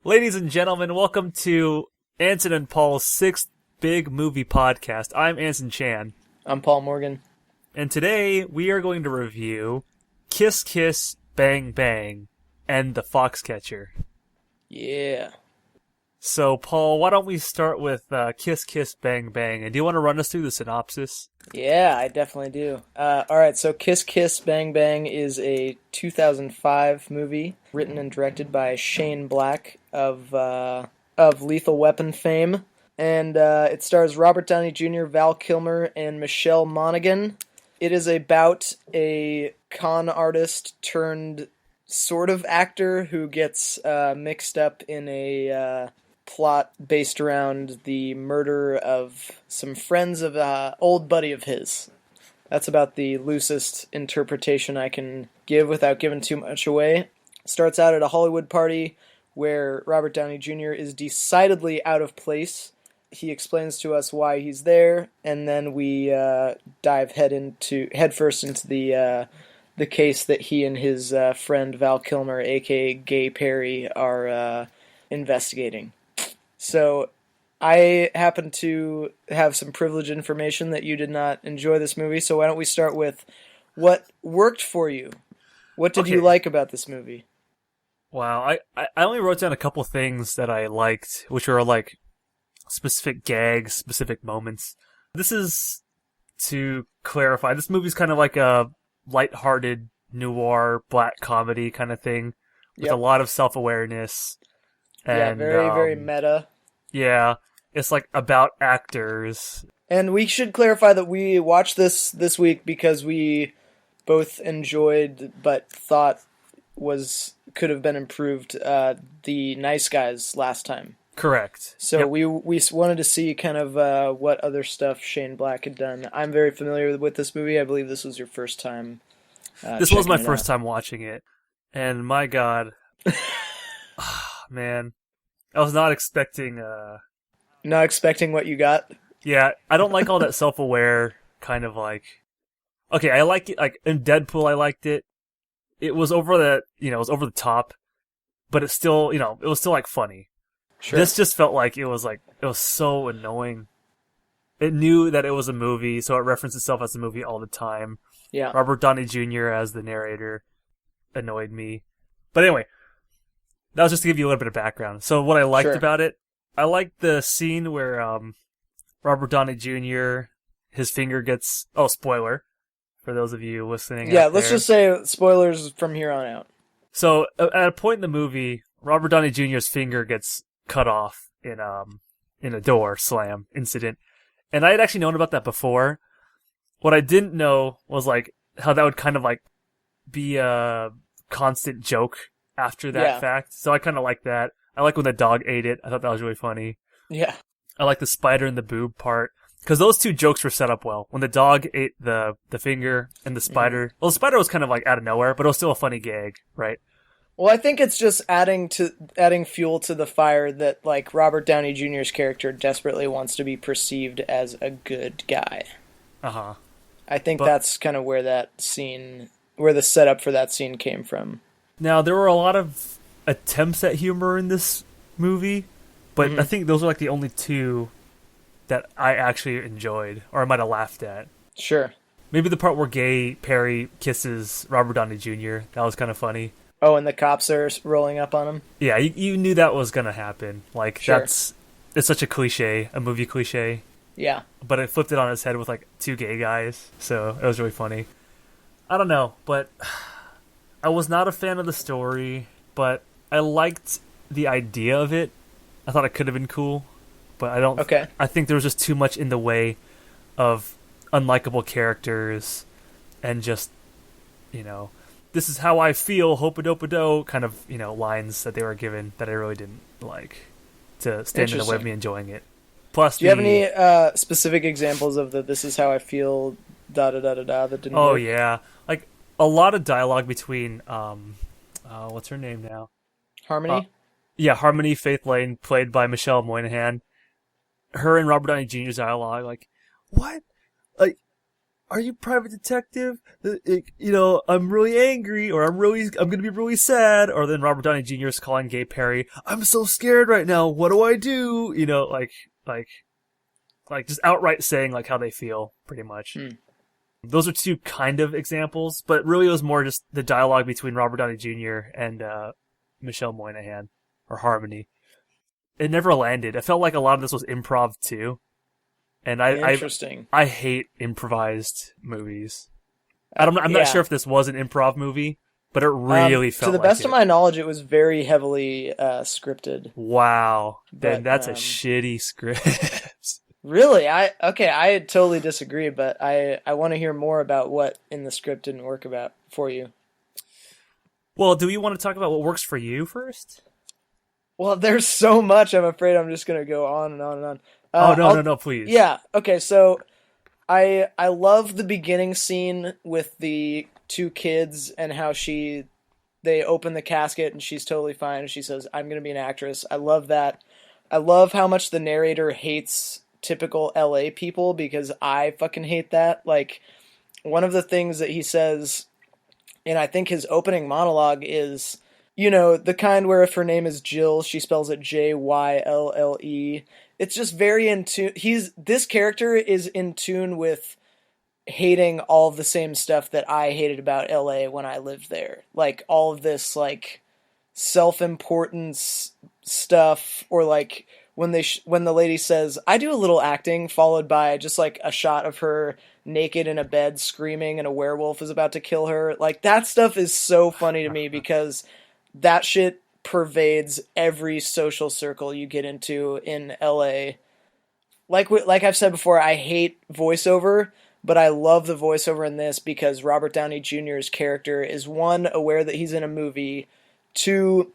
Ladies and gentlemen, welcome to Anson and Paul's sixth big movie podcast. I'm Anson Chan. I'm Paul Morgan. And today we are going to review Kiss Kiss Bang Bang and the Foxcatcher. Yeah. So, Paul, why don't we start with Kiss Kiss Bang Bang? And do you want to run us through the synopsis? Yeah, I definitely do. Alright, so Kiss Kiss Bang Bang is a 2005 movie written and directed by Shane Black of Lethal Weapon fame. And it stars Robert Downey Jr., Val Kilmer, and Michelle Monaghan. It is about a con artist turned sort of actor who gets mixed up in a plot based around the murder of some friends of an old buddy of his. That's about the loosest interpretation I can give without giving too much away. Starts out at a Hollywood party where Robert Downey Jr. is decidedly out of place. He explains to us why he's there, and then we dive headfirst into the case that he and his friend Val Kilmer, aka Gay Perry, are investigating. So, I happen to have some privileged information that you did not enjoy this movie, so why don't we start with what worked for you? What did you like about this movie? Wow, I only wrote down a couple things that I liked, which were like specific gags, specific moments. This is, to clarify, this movie's kind of like a lighthearted noir black comedy kind of thing with a lot of self-awareness. And, very meta. Yeah, it's like about actors. And we should clarify that we watched this week because we both enjoyed but thought could have been improved The Nice Guys last time. Correct. So we wanted to see kind of what other stuff Shane Black had done. I'm very familiar with this movie. I believe this was your first time. This was my first time watching it, and my God, man, I was not expecting. Not expecting what you got. Yeah, I don't like all that self-aware kind of like. Okay, I like it. Like in Deadpool, I liked it. It was over the top, but it still, it was still like funny. Sure. This just felt like it was so annoying. It knew that it was a movie, so it referenced itself as a movie all the time. Yeah. Robert Downey Jr. as the narrator annoyed me. But anyway, that was just to give you a little bit of background. So what I liked about it, I liked the scene where Robert Downey Jr., his finger gets... Oh, spoiler for those of you listening. Yeah, let's just say spoilers from here on out. So at a point in the movie, Robert Downey Jr.'s finger gets cut off in a door slam incident. And I had actually known about that before. What I didn't know was like how that would kind of like be a constant joke after that fact. So I kind of like that. I like when the dog ate it. I thought that was really funny. Yeah. I like the spider and the boob part. Because those two jokes were set up well. When the dog ate the finger and the spider... Mm-hmm. Well, the spider was kind of like out of nowhere, but it was still a funny gag, right? Well, I think it's just adding fuel to the fire that like Robert Downey Jr.'s character desperately wants to be perceived as a good guy. Uh-huh. I think that's kind of where the setup for that scene came from. Now, there were a lot of attempts at humor in this movie, but I think those are like the only two that I actually enjoyed, or I might have laughed at. Sure. Maybe the part where Gay Perry kisses Robert Downey Jr., that was kind of funny. Oh, and the cops are rolling up on him? Yeah, you knew that was going to happen. Like, it's such a cliche, a movie cliche. Yeah. But it flipped it on its head with like two gay guys, so it was really funny. I don't know, but I was not a fan of the story, but I liked the idea of it. I thought it could have been cool, but I don't... Okay. I think there was just too much in the way of unlikable characters and just, this is how I feel, hope-a-dope-a-do, kind of, lines that they were given that I really didn't like to stand in the way of me enjoying it. Plus, do you have any specific examples of the "this is how I feel" da-da-da-da-da that didn't work? Oh, yeah. Like, a lot of dialogue between, what's her name now? Harmony? Yeah, Harmony Faith Lane, played by Michelle Monaghan. Her and Robert Downey Jr.'s dialogue, like, what? Like, are you private detective? I'm really angry, or I'm gonna be really sad. Or then Robert Downey Jr. is calling Gay Perry, I'm so scared right now. What do I do? Like just outright saying like how they feel, pretty much. Those are two kind of examples, but really it was more just the dialogue between Robert Downey Jr. and Michelle Moynihan, or Harmony. It never landed. I felt like a lot of this was improv too. And Interesting. I hate improvised movies. I'm not sure if this was an improv movie, but it really felt like it. To the best of my knowledge, it was very heavily scripted. Wow. Then that's a shitty script. Really? I totally disagree, but I want to hear more about what in the script didn't work about for you. Well, do we want to talk about what works for you first? Well, there's so much. I'm afraid I'm just going to go on and on and on. No, please. Yeah. Okay. So, I love the beginning scene with the two kids and how they open the casket and she's totally fine and she says, "I'm going to be an actress." I love that. I love how much the narrator hates typical LA people, because I fucking hate that. Like, one of the things that he says, and I think his opening monologue is, the kind where if her name is Jill, she spells it Jylle. It's just very in tune. This character is in tune with hating all of the same stuff that I hated about LA when I lived there. Like, all of this, like, self-importance stuff, or like when the lady says, "I do a little acting," followed by just like a shot of her naked in a bed screaming and a werewolf is about to kill her. Like, that stuff is so funny to me because that shit pervades every social circle you get into in LA. Like I've said before, I hate voiceover, but I love the voiceover in this because Robert Downey Jr.'s character is, one, aware that he's in a movie, two,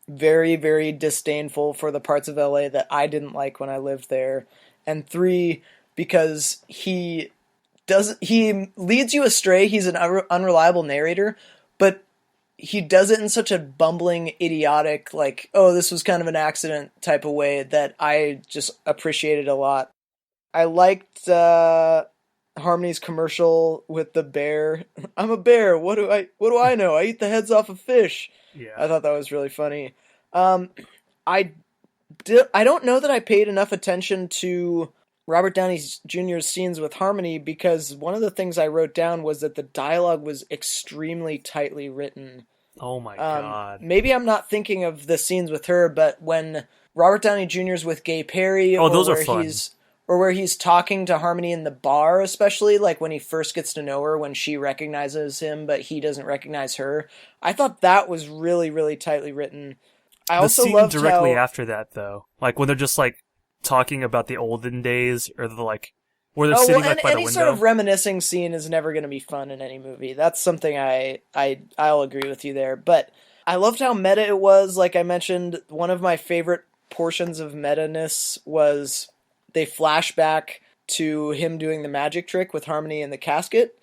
very, very disdainful for the parts of LA that I didn't like when I lived there, and three, because he leads you astray. He's an unreliable narrator, but he does it in such a bumbling, idiotic, like, oh, this was kind of an accident type of way that I just appreciated a lot. I liked Harmony's commercial with the bear. "I'm a bear. What do I know? I eat the heads off of fish." Yeah. I thought that was really funny. I don't know that I paid enough attention to Robert Downey Jr.'s scenes with Harmony, because one of the things I wrote down was that the dialogue was extremely tightly written. Oh my god. Maybe I'm not thinking of the scenes with her, but when Robert Downey Jr.'s with Gay Perry, those are fun. Or where he's talking to Harmony in the bar, especially, like when he first gets to know her, when she recognizes him, but he doesn't recognize her. I thought that was really, really tightly written. I also loved directly after that, though. Like, when they're just, like, talking about the olden days, or the, like, where they're sitting, like, by the window. Any sort of reminiscing scene is never going to be fun in any movie. That's something I'll agree with you there. But I loved how meta it was. Like I mentioned, one of my favorite portions of meta-ness was they flash back to him doing the magic trick with Harmony in the casket,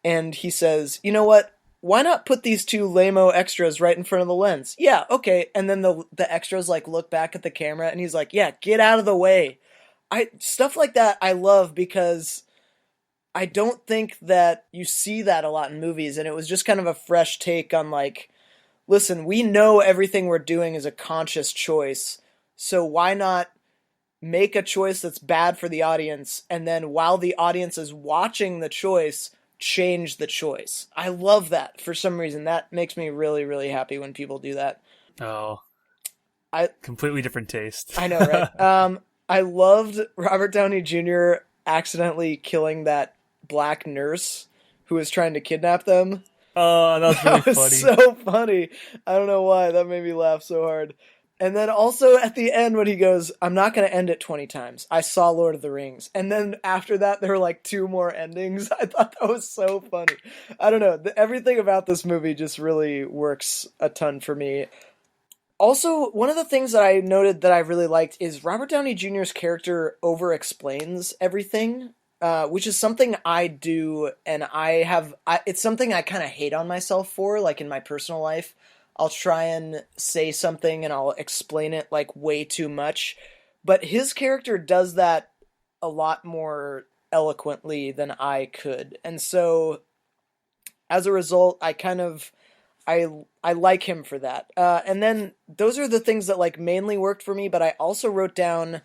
and he says, "You know what? Why not put these two lame-o extras right in front of the lens?" "Yeah, okay." And then the extras like look back at the camera, and he's like, "Yeah, get out of the way." Stuff like that I love, because I don't think that you see that a lot in movies, and it was just kind of a fresh take on, like, listen, we know everything we're doing is a conscious choice, so why not make a choice that's bad for the audience, and then while the audience is watching the choice, change the choice. I love that for some reason. That makes me really, really happy when people do that. Oh. Completely different taste. I know, right? I loved Robert Downey Jr. accidentally killing that black nurse who was trying to kidnap them. Oh, that was really funny. So funny. I don't know why. That made me laugh so hard. And then also at the end when he goes, "I'm not going to end it 20 times. I saw Lord of the Rings." And then after that, there were like 2 more endings. I thought that was so funny. I don't know. Everything about this movie just really works a ton for me. Also, one of the things that I noted that I really liked is Robert Downey Jr.'s character over-explains everything, which is something I do, and it's something I kind of hate on myself for, like in my personal life. I'll try and say something and I'll explain it like way too much. But his character does that a lot more eloquently than I could. And so as a result, I like him for that. And then those are the things that like mainly worked for me, but I also wrote down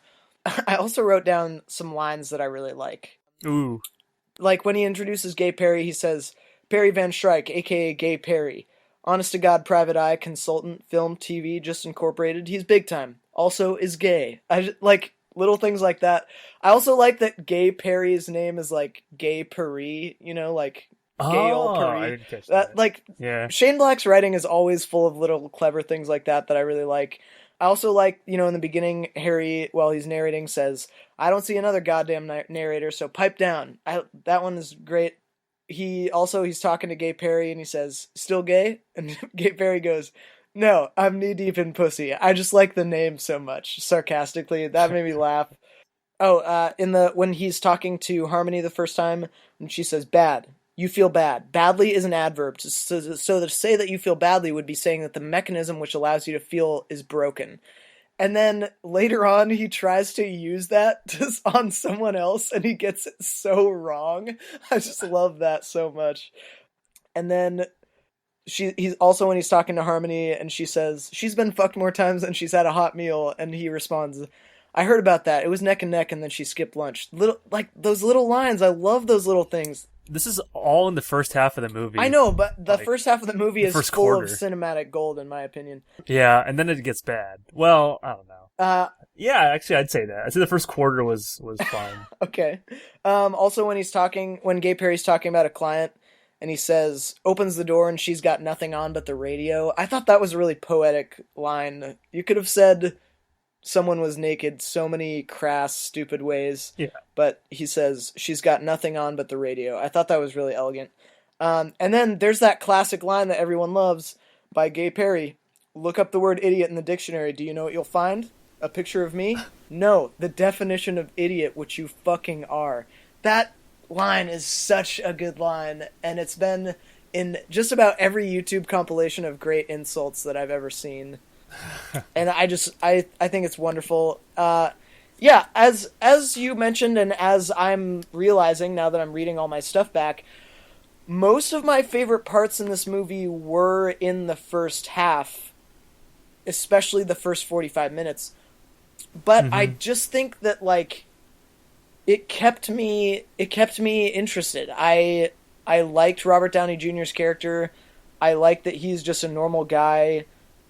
some lines that I really like. Ooh. Like when he introduces Gay Perry, he says, "Perry Van Shrike, aka Gay Perry. Honest to God, private eye, consultant, film, TV, just incorporated. He's big time. Also is gay." Like little things like that. I also like that Gay Perry's name is like Gay Perry, like gay old I Perry. didn't catch that. Like, Yeah. Shane Black's writing is always full of little clever things like that I really like. I also like, in the beginning, Harry, while he's narrating, says, "I don't see another goddamn narrator, so pipe down." That one is great. He's talking to Gay Perry, and he says, "Still gay?" And Gay Perry goes, "No, I'm knee deep in pussy." I just like the name so much, sarcastically. That made me laugh. Oh, when he's talking to Harmony the first time, and she says, "Bad. You feel bad." Badly is an adverb. So to say that you feel badly would be saying that the mechanism which allows you to feel is broken. And then later on, he tries to use that on someone else, and he gets it so wrong. I just love that so much. And then he's also, when he's talking to Harmony, and she says, "She's been fucked more times than she's had a hot meal," and he responds, "I heard about that. It was neck and neck, and then she skipped lunch." Those little lines. I love those little things. This is all in the first half of the movie. I know, but the first half of the movie is full quarter of cinematic gold, in my opinion. Yeah, and then it gets bad. Well, I don't know. Yeah, actually, I'd say that. I'd say the first quarter was fine. Okay. Also, when Gay Perry's talking about a client, and he says, opens the door and she's got nothing on but the radio. I thought that was a really poetic line. You could have said someone was naked so many crass, stupid ways. Yeah. But he says, she's got nothing on but the radio. I thought that was really elegant. And then there's that classic line that everyone loves by Gay Perry. "Look up the word idiot in the dictionary. Do you know what you'll find? A picture of me? No, the definition of idiot, which you fucking are." That line is such a good line, and it's been in just about every YouTube compilation of great insults that I've ever seen. And I think it's wonderful. Yeah, as you mentioned, and as I'm realizing now that I'm reading all my stuff back, most of my favorite parts in this movie were in the first half, especially the first 45 minutes. But I just think that, like, it kept me interested. I liked Robert Downey Jr.'s character. I like that he's just a normal guy.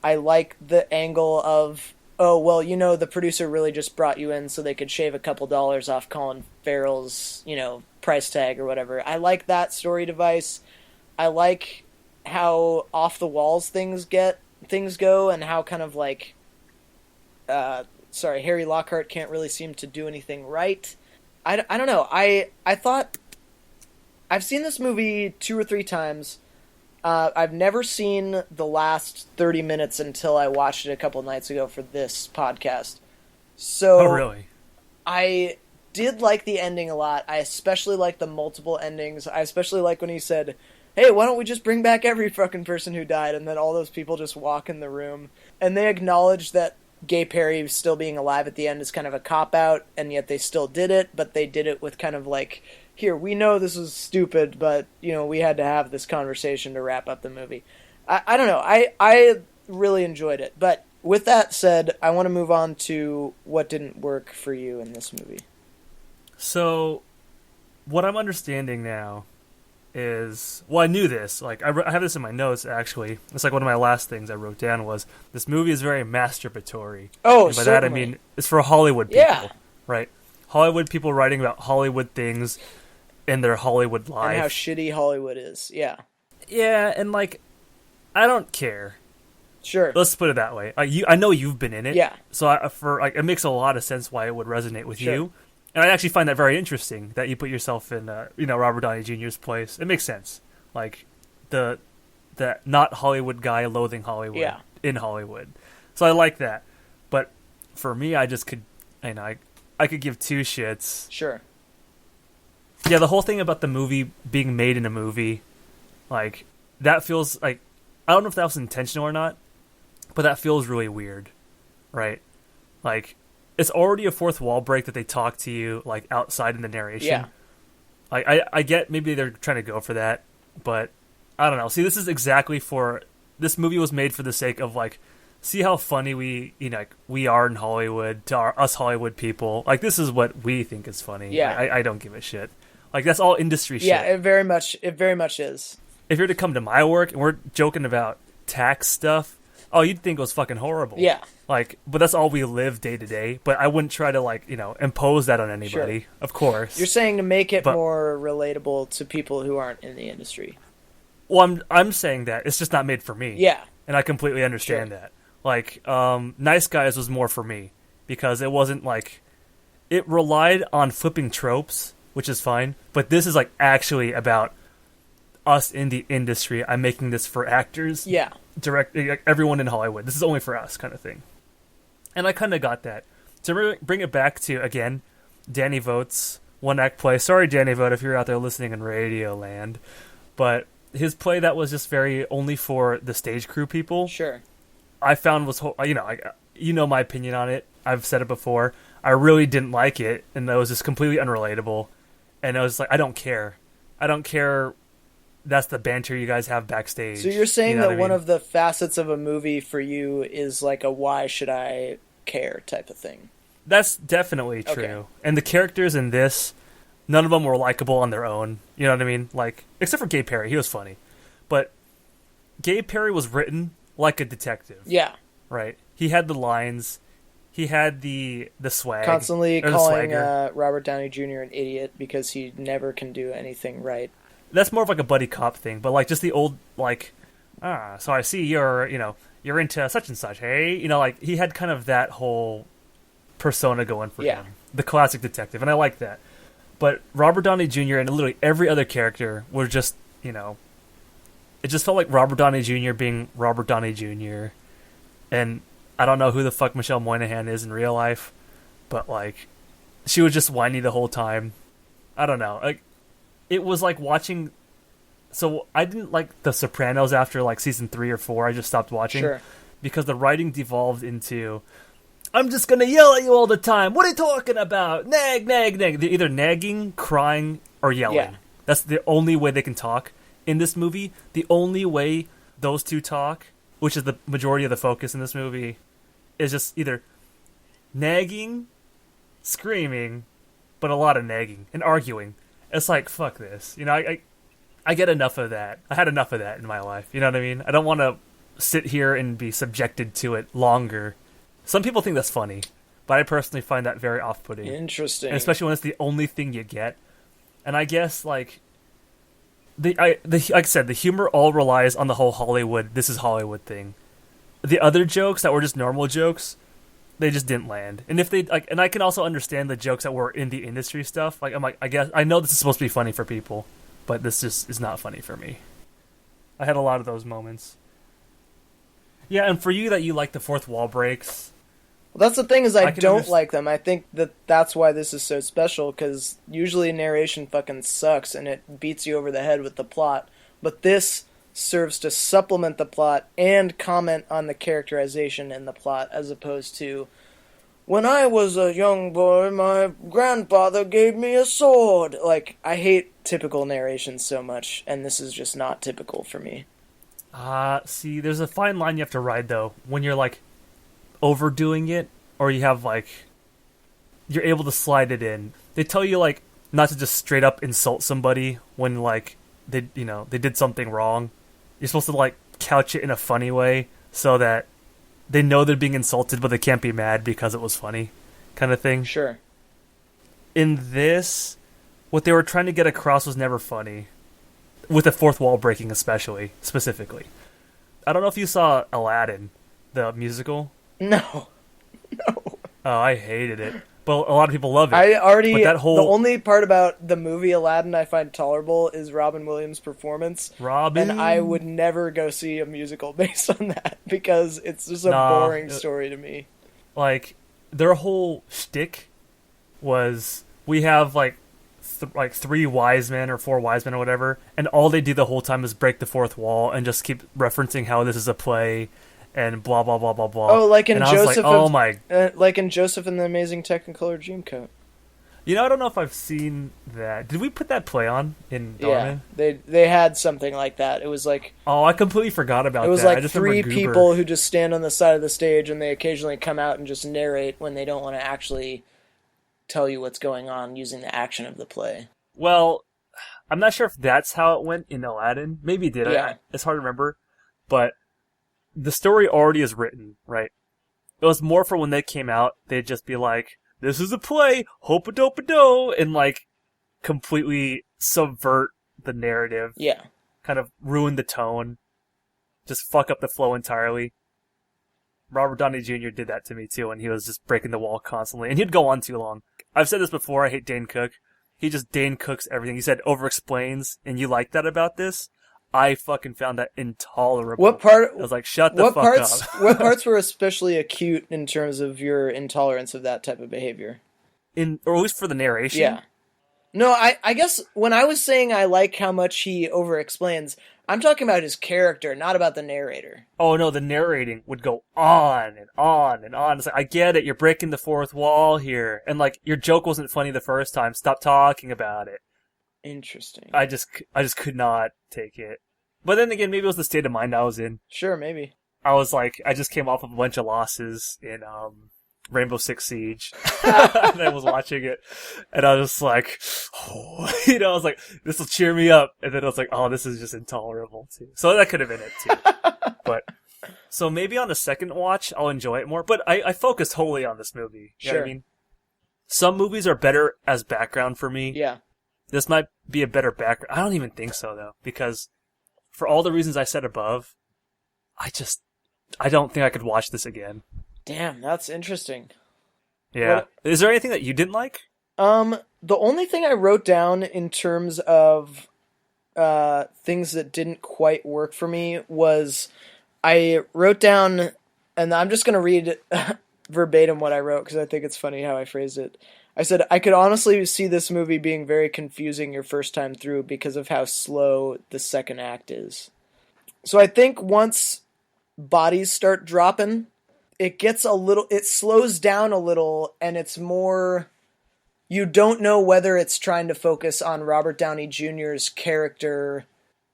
I like the angle of, oh, well, the producer really just brought you in so they could shave a couple dollars off Colin Farrell's, price tag or whatever. I like that story device. I like how off the walls things go, and how kind of like, Harry Lockhart can't really seem to do anything right. I don't know. I thought, I've seen this movie 2 or 3 times. I've never seen the last 30 minutes until I watched it a couple nights ago for this podcast. So, oh, really? I did like the ending a lot. I especially like the multiple endings. I especially like when he said, "Hey, why don't we just bring back every fucking person who died?" And then all those people just walk in the room. And they acknowledge that Gay Perry still being alive at the end is kind of a cop-out, and yet they still did it, but they did it with kind of like, here, we know this is stupid, but, we had to have this conversation to wrap up the movie. I don't know. I really enjoyed it. But with that said, I want to move on to what didn't work for you in this movie. So, what I'm understanding now is, well, I knew this. Like, I have this in my notes, actually. It's like one of my last things I wrote down was, this movie is very masturbatory. Oh, and by certainly. that, I mean, it's for Hollywood people. Yeah. Right? Hollywood people writing about Hollywood things in their Hollywood life. And how shitty Hollywood is, yeah. Yeah, and, like, I don't care. Sure. Let's put it that way. I know you've been in it. Yeah. So it makes a lot of sense why it would resonate with you. And I actually find that very interesting that you put yourself in, Robert Downey Jr.'s place. It makes sense. Like, the not Hollywood guy loathing Hollywood in Hollywood. So I like that. But for me, I just could, I could give 2 shits. Sure. Yeah, the whole thing about the movie being made in a movie, like, that feels like, I don't know if that was intentional or not, but that feels really weird, right? Like, it's already a fourth wall break that they talk to you, like, outside in the narration. Yeah. I get maybe they're trying to go for that, but I don't know. See, this is exactly this movie was made for the sake of like, see how funny we are in Hollywood to us Hollywood people. Like, this is what we think is funny. Yeah. I don't give a shit. Like, that's all industry shit. Yeah, it very much is. If you're to come to my work and we're joking about tax stuff, oh, you'd think it was fucking horrible. Yeah. Like, but that's all we live day to day. But I wouldn't try to, like, impose that on anybody, Sure. of course. You're saying to make it more relatable to people who aren't in the industry. Well, I'm saying that. It's just not made for me. Yeah. And I completely understand that. Like, Nice Guys was more for me. Because it wasn't, like... It relied on flipping tropes, which is fine. But this is, like, actually about us in the industry. I'm making this for actors. Yeah. Everyone in Hollywood. This is only for us, kind of thing. And I kind of got that. To bring it back to, again, Danny Voigt's one-act play. Sorry, Danny Vogt, if you're out there listening in Radio Land. But his play that was just very only for the stage crew people. Sure. I found was, my opinion on it. I've said it before. I really didn't like it, and it was just completely unrelatable. And I was like, I don't care. I don't care. That's the banter you guys have backstage. So you're saying that one of the facets of a movie for you is like a why should I care type of thing? That's definitely true. Okay. And the characters in this, none of them were likable on their own. You know what I mean? Like, except for Gay Perry. He was funny. But Gay Perry was written like a detective. Yeah. Right? He had the lines. He had the swag. Constantly calling Robert Downey Jr. an idiot because he never can do anything right. That's more of like a buddy cop thing, but like just the old like, so I see you're into such and such, hey? Like he had kind of that whole persona going for him. The classic detective, and I like that. But Robert Downey Jr. and literally every other character were just, it just felt like Robert Downey Jr. being Robert Downey Jr. And I don't know who the fuck Michelle Moynihan is in real life, but like, she was just whiny the whole time. I don't know, like. It was like watching... So I didn't like The Sopranos after like season 3 or 4. I just stopped watching. Sure. Because the writing devolved into, I'm just going to yell at you all the time. What are you talking about? Nag, nag, nag. They're either nagging, crying, or yelling. Yeah. That's the only way they can talk. In this movie, the only way those two talk, which is the majority of the focus in this movie, is just either nagging, screaming, but a lot of nagging, and arguing. It's like, fuck this. I get enough of that. I had enough of that in my life. You know what I mean? I don't want to sit here and be subjected to it longer. Some people think that's funny, but I personally find that very off-putting. Interesting. And especially when it's the only thing you get. And I guess, like I said, the humor all relies on the whole Hollywood, this is Hollywood thing. The other jokes that were just normal jokes, they just didn't land. And if they like, and I can also understand the jokes that were in the industry stuff. Like, I'm like, I guess I know this is supposed to be funny for people, but this just is not funny for me. I had a lot of those moments. Yeah, and for you that you like the fourth wall breaks. Well, that's the thing is I don't like them. I think that's why this is so special, because usually narration fucking sucks and it beats you over the head with the plot. But this serves to supplement the plot and comment on the characterization in the plot, as opposed to, when I was a young boy, my grandfather gave me a sword. Like, I hate typical narration so much, and this is just not typical for me. See, there's a fine line you have to ride, though, when you're, like, overdoing it, or you have, like, you're able to slide it in. They tell you, like, not to just straight up insult somebody when, like, they did something wrong. You're supposed to, like, couch it in a funny way so that they know they're being insulted, but they can't be mad because it was funny, kind of thing. Sure. In this, what they were trying to get across was never funny. With the fourth wall breaking specifically. I don't know if you saw Aladdin, the musical. No. Oh, I hated it. But a lot of people love it. The only part about the movie Aladdin I find tolerable is Robin Williams' performance. Robin? And I would never go see a musical based on that, because it's just a boring story to me. Like, their whole shtick was, we have, like 3 wise men or 4 wise men or whatever, and all they do the whole time is break the fourth wall and just keep referencing how this is a play and blah blah blah blah blah. Oh, like in and Joseph, like, oh my, like in Joseph and the Amazing Technicolor Dreamcoat. I don't know if I've seen that. Did we put that play on in Darman? Yeah, they had something like that. It was like Oh, I completely forgot about that. it was I like just three remember Goober. people who just stand on the side of the stage, and they occasionally come out and just narrate when they don't want to actually tell you what's going on using the action of the play. Well, I'm not sure if that's how it went in Aladdin. Maybe it did. Yeah. It's hard to remember. But the story already is written, right? It was more for when they came out, they'd just be like, this is a play, hope-a-dope-a-do, and like completely subvert the narrative, Yeah. kind of ruin the tone, just fuck up the flow entirely. Robert Downey Jr. did that to me too, and he was just breaking the wall constantly, and he'd go on too long. I've said this before, I hate Dane Cook. He just Dane Cooks everything. He said over-explains, and you like that about this? I fucking found that intolerable. What part? I was like, shut the fuck up. What parts were especially acute in terms of your intolerance of that type of behavior? Or at least for the narration? Yeah. No, I guess when I was saying I like how much he over-explains, I'm talking about his character, not about the narrator. Oh no, the narrating would go on and on and on. It's like, I get it, you're breaking the fourth wall here. And like, your joke wasn't funny the first time, stop talking about it. Interesting. I just could not take it. But then again, maybe it was the state of mind I was in. Sure, maybe. I was like, I just came off of a bunch of losses in Rainbow Six Siege. And I was watching it, and I was just like, oh. I was like, this will cheer me up. And then I was like, oh, this is just intolerable too. So that could have been it too. But so maybe on the second watch, I'll enjoy it more. But I focused wholly on this movie. You know what I mean? Some movies are better as background for me. Yeah. This might be a better background. I don't even think so, though, because for all the reasons I said above, I don't think I could watch this again. Damn, that's interesting. Yeah. Is there anything that you didn't like? The only thing I wrote down in terms of things that didn't quite work for me was I wrote down, and I'm just going to read verbatim what I wrote because I think it's funny how I phrased it. I said, I could honestly see this movie being very confusing your first time through because of how slow the second act is. So I think once bodies start dropping, it slows down a little, and it's more, you don't know whether it's trying to focus on Robert Downey Jr.'s character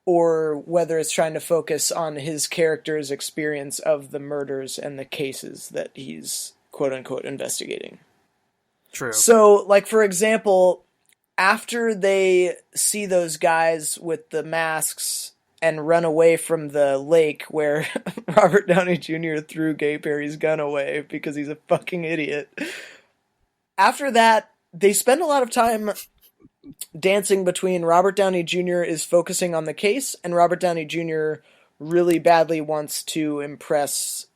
or whether it's trying to focus on his character's experience of the murders and the cases that he's quote-unquote investigating. True. So, like, for example, after they see those guys with the masks and run away from the lake where Robert Downey Jr. threw Gay Perry's gun away because he's a fucking idiot, after that, they spend a lot of time dancing between Robert Downey Jr. is focusing on the case and Robert Downey Jr. really badly wants to impress /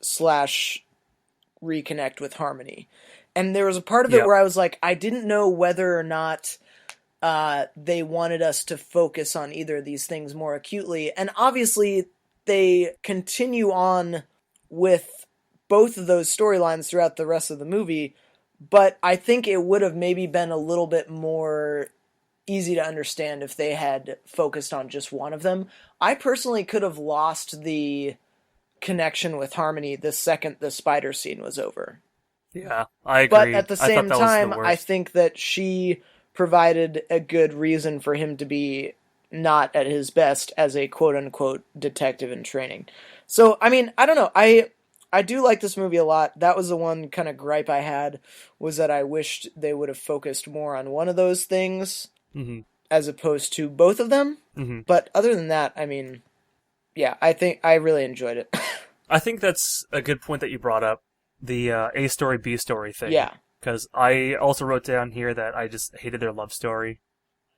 reconnect with Harmony. And there was a part of it where I was like, I didn't know whether or not they wanted us to focus on either of these things more acutely. And obviously, they continue on with both of those storylines throughout the rest of the movie. But I think it would have maybe been a little bit more easy to understand if they had focused on just one of them. I personally could have lost the connection with Harmony the second the spider scene was over. Yeah, I agree. But at the same time, I think that she provided a good reason for him to be not at his best as a quote-unquote detective in training. So, I mean, I don't know. I do like this movie a lot. That was the one kind of gripe I had, was that I wished they would have focused more on one of those things as opposed to both of them. Mm-hmm. But other than that, I mean, yeah, I think I really enjoyed it. I think that's a good point that you brought up. The A story, B story thing. Yeah. Because I also wrote down here that I just hated their love story.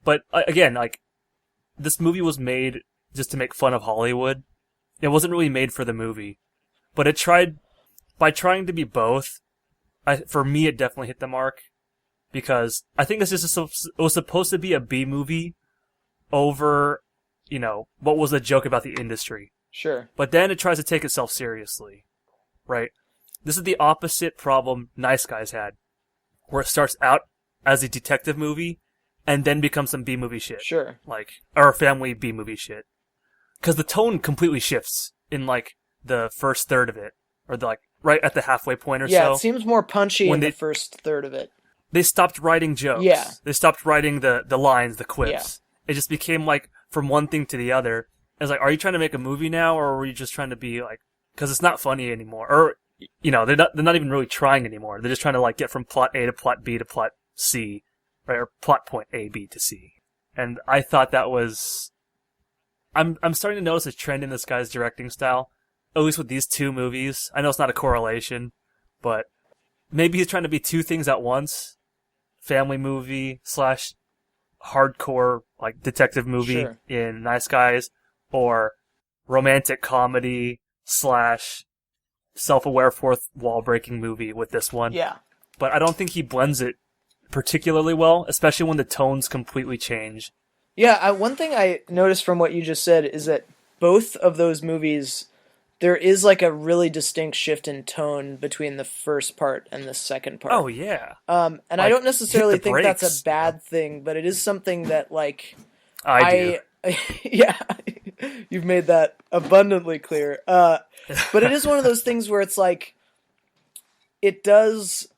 But again, like, this movie was made just to make fun of Hollywood. It wasn't really made for the movie. But it tried, by trying to be both, for me it definitely hit the mark. Because I think it was supposed to be a B movie over, what was a joke about the industry. Sure. But then it tries to take itself seriously. Right? This is the opposite problem Nice Guys had, where it starts out as a detective movie and then becomes some B-movie shit. Sure. Or family B-movie shit. Because the tone completely shifts in, the first third of it. Or, right at the halfway point or so. Yeah, it seems more punchy in the first third of it. they stopped writing jokes. Yeah. They stopped writing the lines, the quips. Yeah. It just became like from one thing to the other. It's like, are you trying to make a movie now, or are you just trying to be like, because it's not funny anymore, or they're not even really trying anymore. They're just trying to like get from plot A to plot B to plot C, right, or plot point A, B to C. And I thought that was, I'm starting to notice a trend in this guy's directing style, at least with these two movies. I know it's not a correlation, but maybe he's trying to be two things at once: family movie / hardcore like detective movie Sure. in Nice Guys, or romantic comedy / self-aware fourth wall breaking movie with this one. Yeah. But I don't think he blends it particularly well, especially when the tones completely change. Yeah, one thing I noticed from what you just said is that both of those movies, there is like a really distinct shift in tone between the first part and the second part. Oh, yeah. And Like, I don't necessarily hit the think that's brakes. a bad thing, but it is something that like I do. yeah, you've made that abundantly clear. But it is one of those things where it's like, it does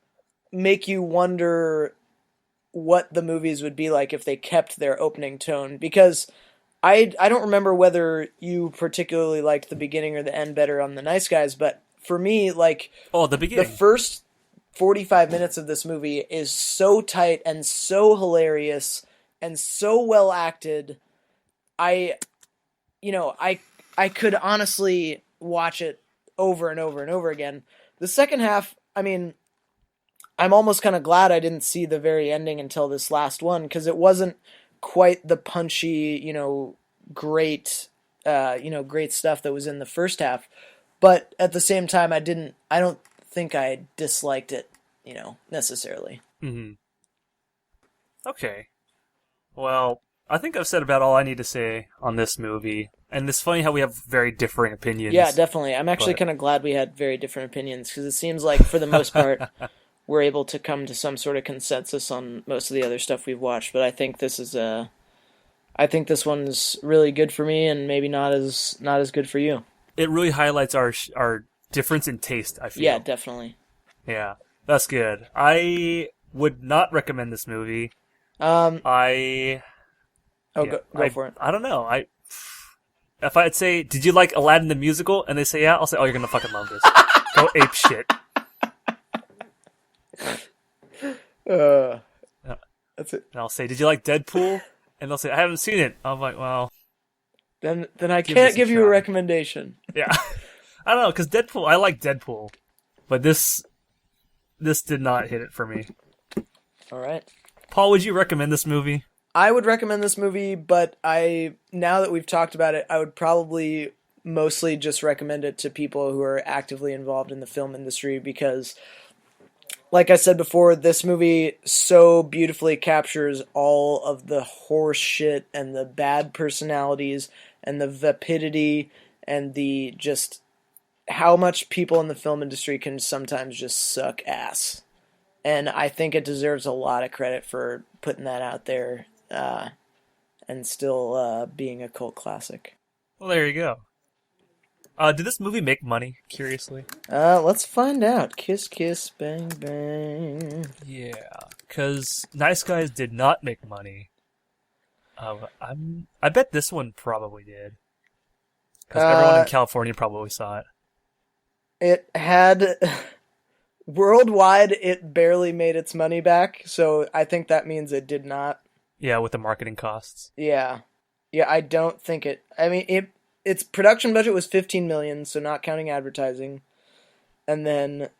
make you wonder what the movies would be like if they kept their opening tone, because I don't remember whether you particularly liked the beginning or the end better on The Nice Guys, but for me, like, Oh, the beginning. the first 45 minutes of this movie is so tight and so hilarious and so well acted. I could honestly watch it over and over and over again. The second half, I mean, I'm almost kind of glad I didn't see the very ending until this last one, because it wasn't quite the punchy, great stuff that was in the first half. But at the same time, I don't think I disliked it, necessarily. Mm-hmm. Okay. Well, I think I've said about all I need to say on this movie. And it's funny how we have very differing opinions. Yeah, definitely. I'm actually kind of glad we had very different opinions, because it seems like, for the most part, we're able to come to some sort of consensus on most of the other stuff we've watched. But I think this one's really good for me, and maybe not as good for you. It really highlights our difference in taste, I feel. Yeah, definitely. Yeah, that's good. I would not recommend this movie. Go for it. I don't know. If I'd say, did you like Aladdin the musical? And they say, yeah, I'll say, oh, you're gonna fucking love this. Go ape shit. That's it. And I'll say, did you like Deadpool? And they'll say, I haven't seen it. I'm like, well, Then I can't give you a recommendation. yeah. I don't know, because I like Deadpool, but this did not hit it for me. All right. Paul, would you recommend this movie? I would recommend this movie, but now that we've talked about it, I would probably mostly just recommend it to people who are actively involved in the film industry, because, like I said before, this movie so beautifully captures all of the horse shit and the bad personalities and the vapidity and the just how much people in the film industry can sometimes just suck ass. And I think it deserves a lot of credit for putting that out there and still being a cult classic. Well, there you go. Did this movie make money, curiously? Let's find out. Kiss, kiss, bang, bang. Yeah, because Nice Guys did not make money. I bet this one probably did. Because everyone in California probably saw it. It had... Worldwide, it barely made its money back, so I think that means it did not. Yeah, with the marketing costs. Yeah, I don't think it... I mean, its production budget was $15 million, so not counting advertising. And then,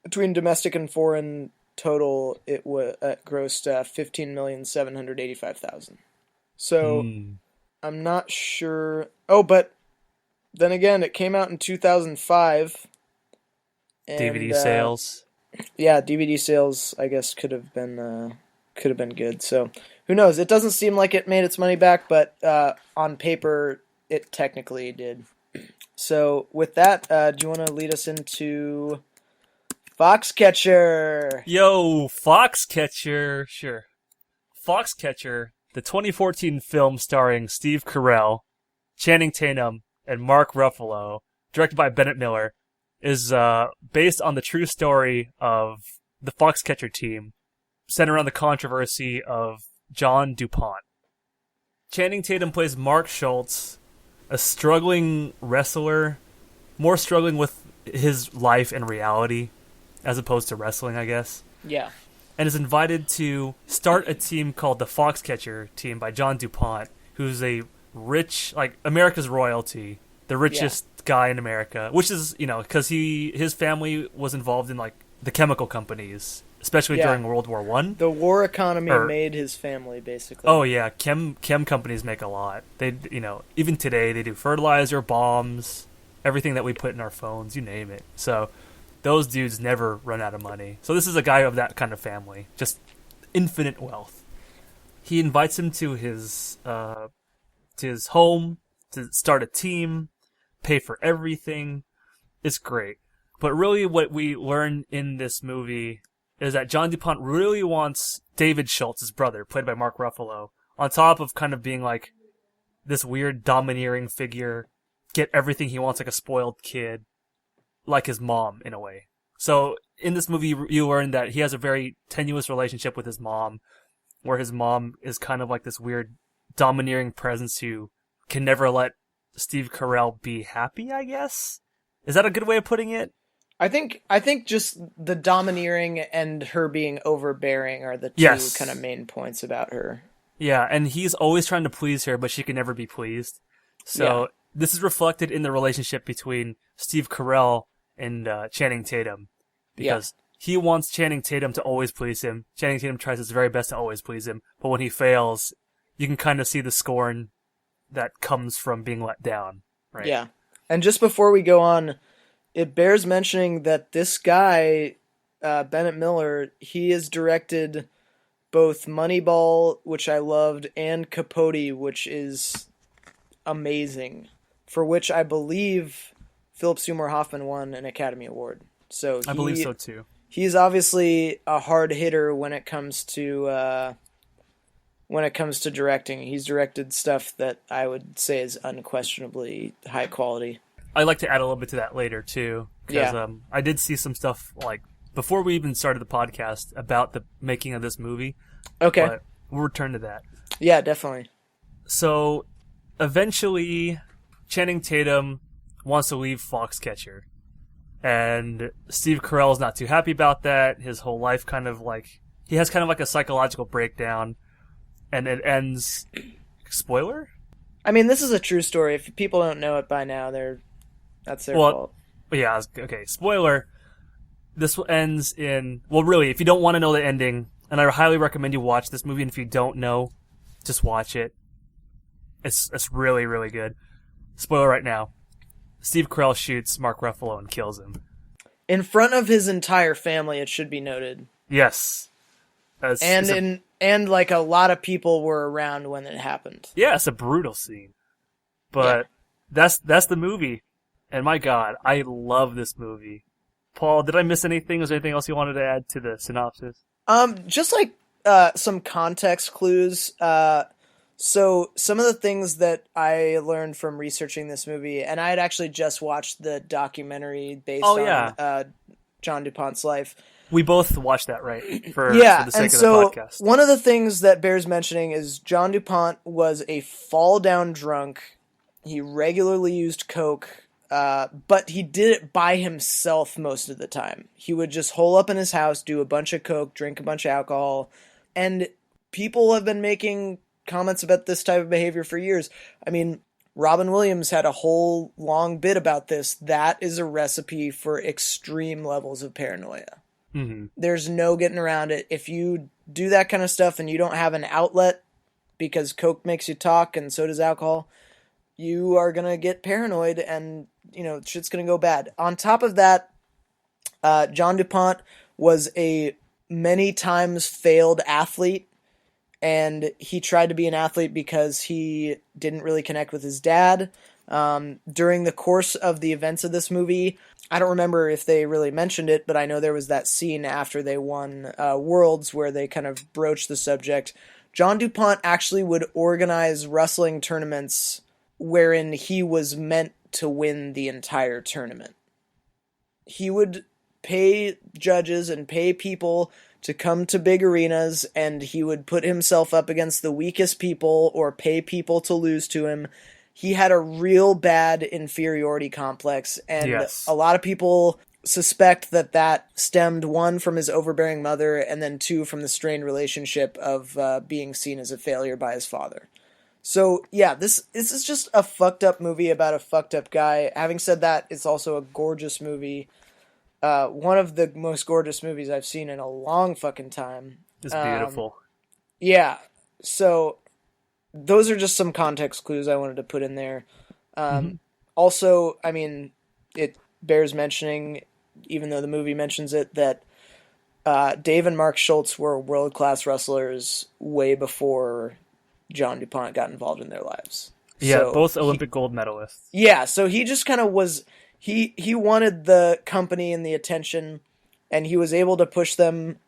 between domestic and foreign total, it grossed $15,785,000. So, I'm not sure... Oh, but then again, it came out in 2005... DVD sales. Yeah, DVD sales, I guess, could have been good. So, who knows? It doesn't seem like it made its money back, but on paper, it technically did. So, with that, do you want to lead us into Foxcatcher? Yo, Foxcatcher, sure. Foxcatcher, the 2014 film starring Steve Carell, Channing Tatum, and Mark Ruffalo, directed by Bennett Miller, is based on the true story of the Foxcatcher team, centered around the controversy of John DuPont. Channing Tatum plays Mark Schultz, a struggling wrestler, more struggling with his life and reality, as opposed to wrestling, I guess. Yeah. And is invited to start a team called the Foxcatcher team by John DuPont, who's a rich, like, America's royalty, the richest guy in America, which is, because his family was involved in, like, the chemical companies, especially during World War One. The war economy made his family, basically. Oh, yeah, chem companies make a lot. They, even today, they do fertilizer, bombs, everything that we put in our phones, you name it. So those dudes never run out of money. So this is a guy of that kind of family, just infinite wealth. He invites him to his home to start a team, pay for everything. It's great. But really what we learn in this movie is that John DuPont really wants David Schultz, his brother, played by Mark Ruffalo, on top of kind of being like this weird domineering figure, get everything he wants like a spoiled kid, like his mom in a way. So in this movie, you learn that he has a very tenuous relationship with his mom, where his mom is kind of like this weird domineering presence who can never let Steve Carell be happy, I guess? Is that a good way of putting it? I think just the domineering and her being overbearing are the two kind of main points about her. Yeah, and he's always trying to please her, but she can never be pleased. So this is reflected in the relationship between Steve Carell and Channing Tatum, because he wants Channing Tatum to always please him. Channing Tatum tries his very best to always please him, but when he fails, you can kind of see the scorn that comes from being let down, right? Yeah. And just before we go on, it bears mentioning that this guy, Bennett Miller, he has directed both Moneyball, which I loved, and Capote, which is amazing, for which I believe Philip Seymour Hoffman won an Academy Award. So I believe so too. He's obviously a hard hitter when it comes to directing. He's directed stuff that I would say is unquestionably high quality. I'd like to add a little bit to that later too, because I did see some stuff like before we even started the podcast about the making of this movie. Okay, but we'll return to that. Yeah, definitely. So eventually, Channing Tatum wants to leave Foxcatcher, and Steve Carell is not too happy about that. His whole life he has kind of like a psychological breakdown, and it ends. Spoiler? I mean, this is a true story. If people don't know it by now, that's their fault. Yeah, okay. Spoiler. This ends in... Well, really, if you don't want to know the ending, and I highly recommend you watch this movie, and if you don't know, just watch it. It's really, really good. Spoiler right now. Steve Carell shoots Mark Ruffalo and kills him. In front of his entire family, it should be noted. Yes. And like a lot of people were around when it happened. Yeah, it's a brutal scene. But that's the movie. And my God, I love this movie. Paul, did I miss anything? Was there anything else you wanted to add to the synopsis? Just like some context clues. So some of the things that I learned from researching this movie, and I had actually just watched the documentary based on John DuPont's life. We both watched that, right? For the sake of the podcast. One of the things that bears mentioning is John DuPont was a fall-down drunk. He regularly used coke, but he did it by himself most of the time. He would just hole up in his house, do a bunch of coke, drink a bunch of alcohol, and people have been making comments about this type of behavior for years. I mean, Robin Williams had a whole long bit about this. That is a recipe for extreme levels of paranoia. Mm-hmm. There's no getting around it. If you do that kind of stuff and you don't have an outlet because coke makes you talk and so does alcohol, you are going to get paranoid and, shit's going to go bad. On top of that, John DuPont was a many times failed athlete, and he tried to be an athlete because he didn't really connect with his dad. During the course of the events of this movie, I don't remember if they really mentioned it, but I know there was that scene after they won Worlds where they kind of broached the subject. John DuPont actually would organize wrestling tournaments wherein he was meant to win the entire tournament. He would pay judges and pay people to come to big arenas, and he would put himself up against the weakest people or pay people to lose to him. He had a real bad inferiority complex, and Yes. a lot of people suspect that stemmed, one, from his overbearing mother, and then two, from the strained relationship of being seen as a failure by his father. So, yeah, this is just a fucked up movie about a fucked up guy. Having said that, it's also a gorgeous movie. One of the most gorgeous movies I've seen in a long fucking time. It's beautiful. Yeah, so those are just some context clues I wanted to put in there. Also, I mean, it bears mentioning, even though the movie mentions it, that Dave and Mark Schultz were world-class wrestlers way before John DuPont got involved in their lives. Yeah, So both Olympic gold medalists. yeah, so he just kind of was... He wanted the company and the attention, and he was able to push them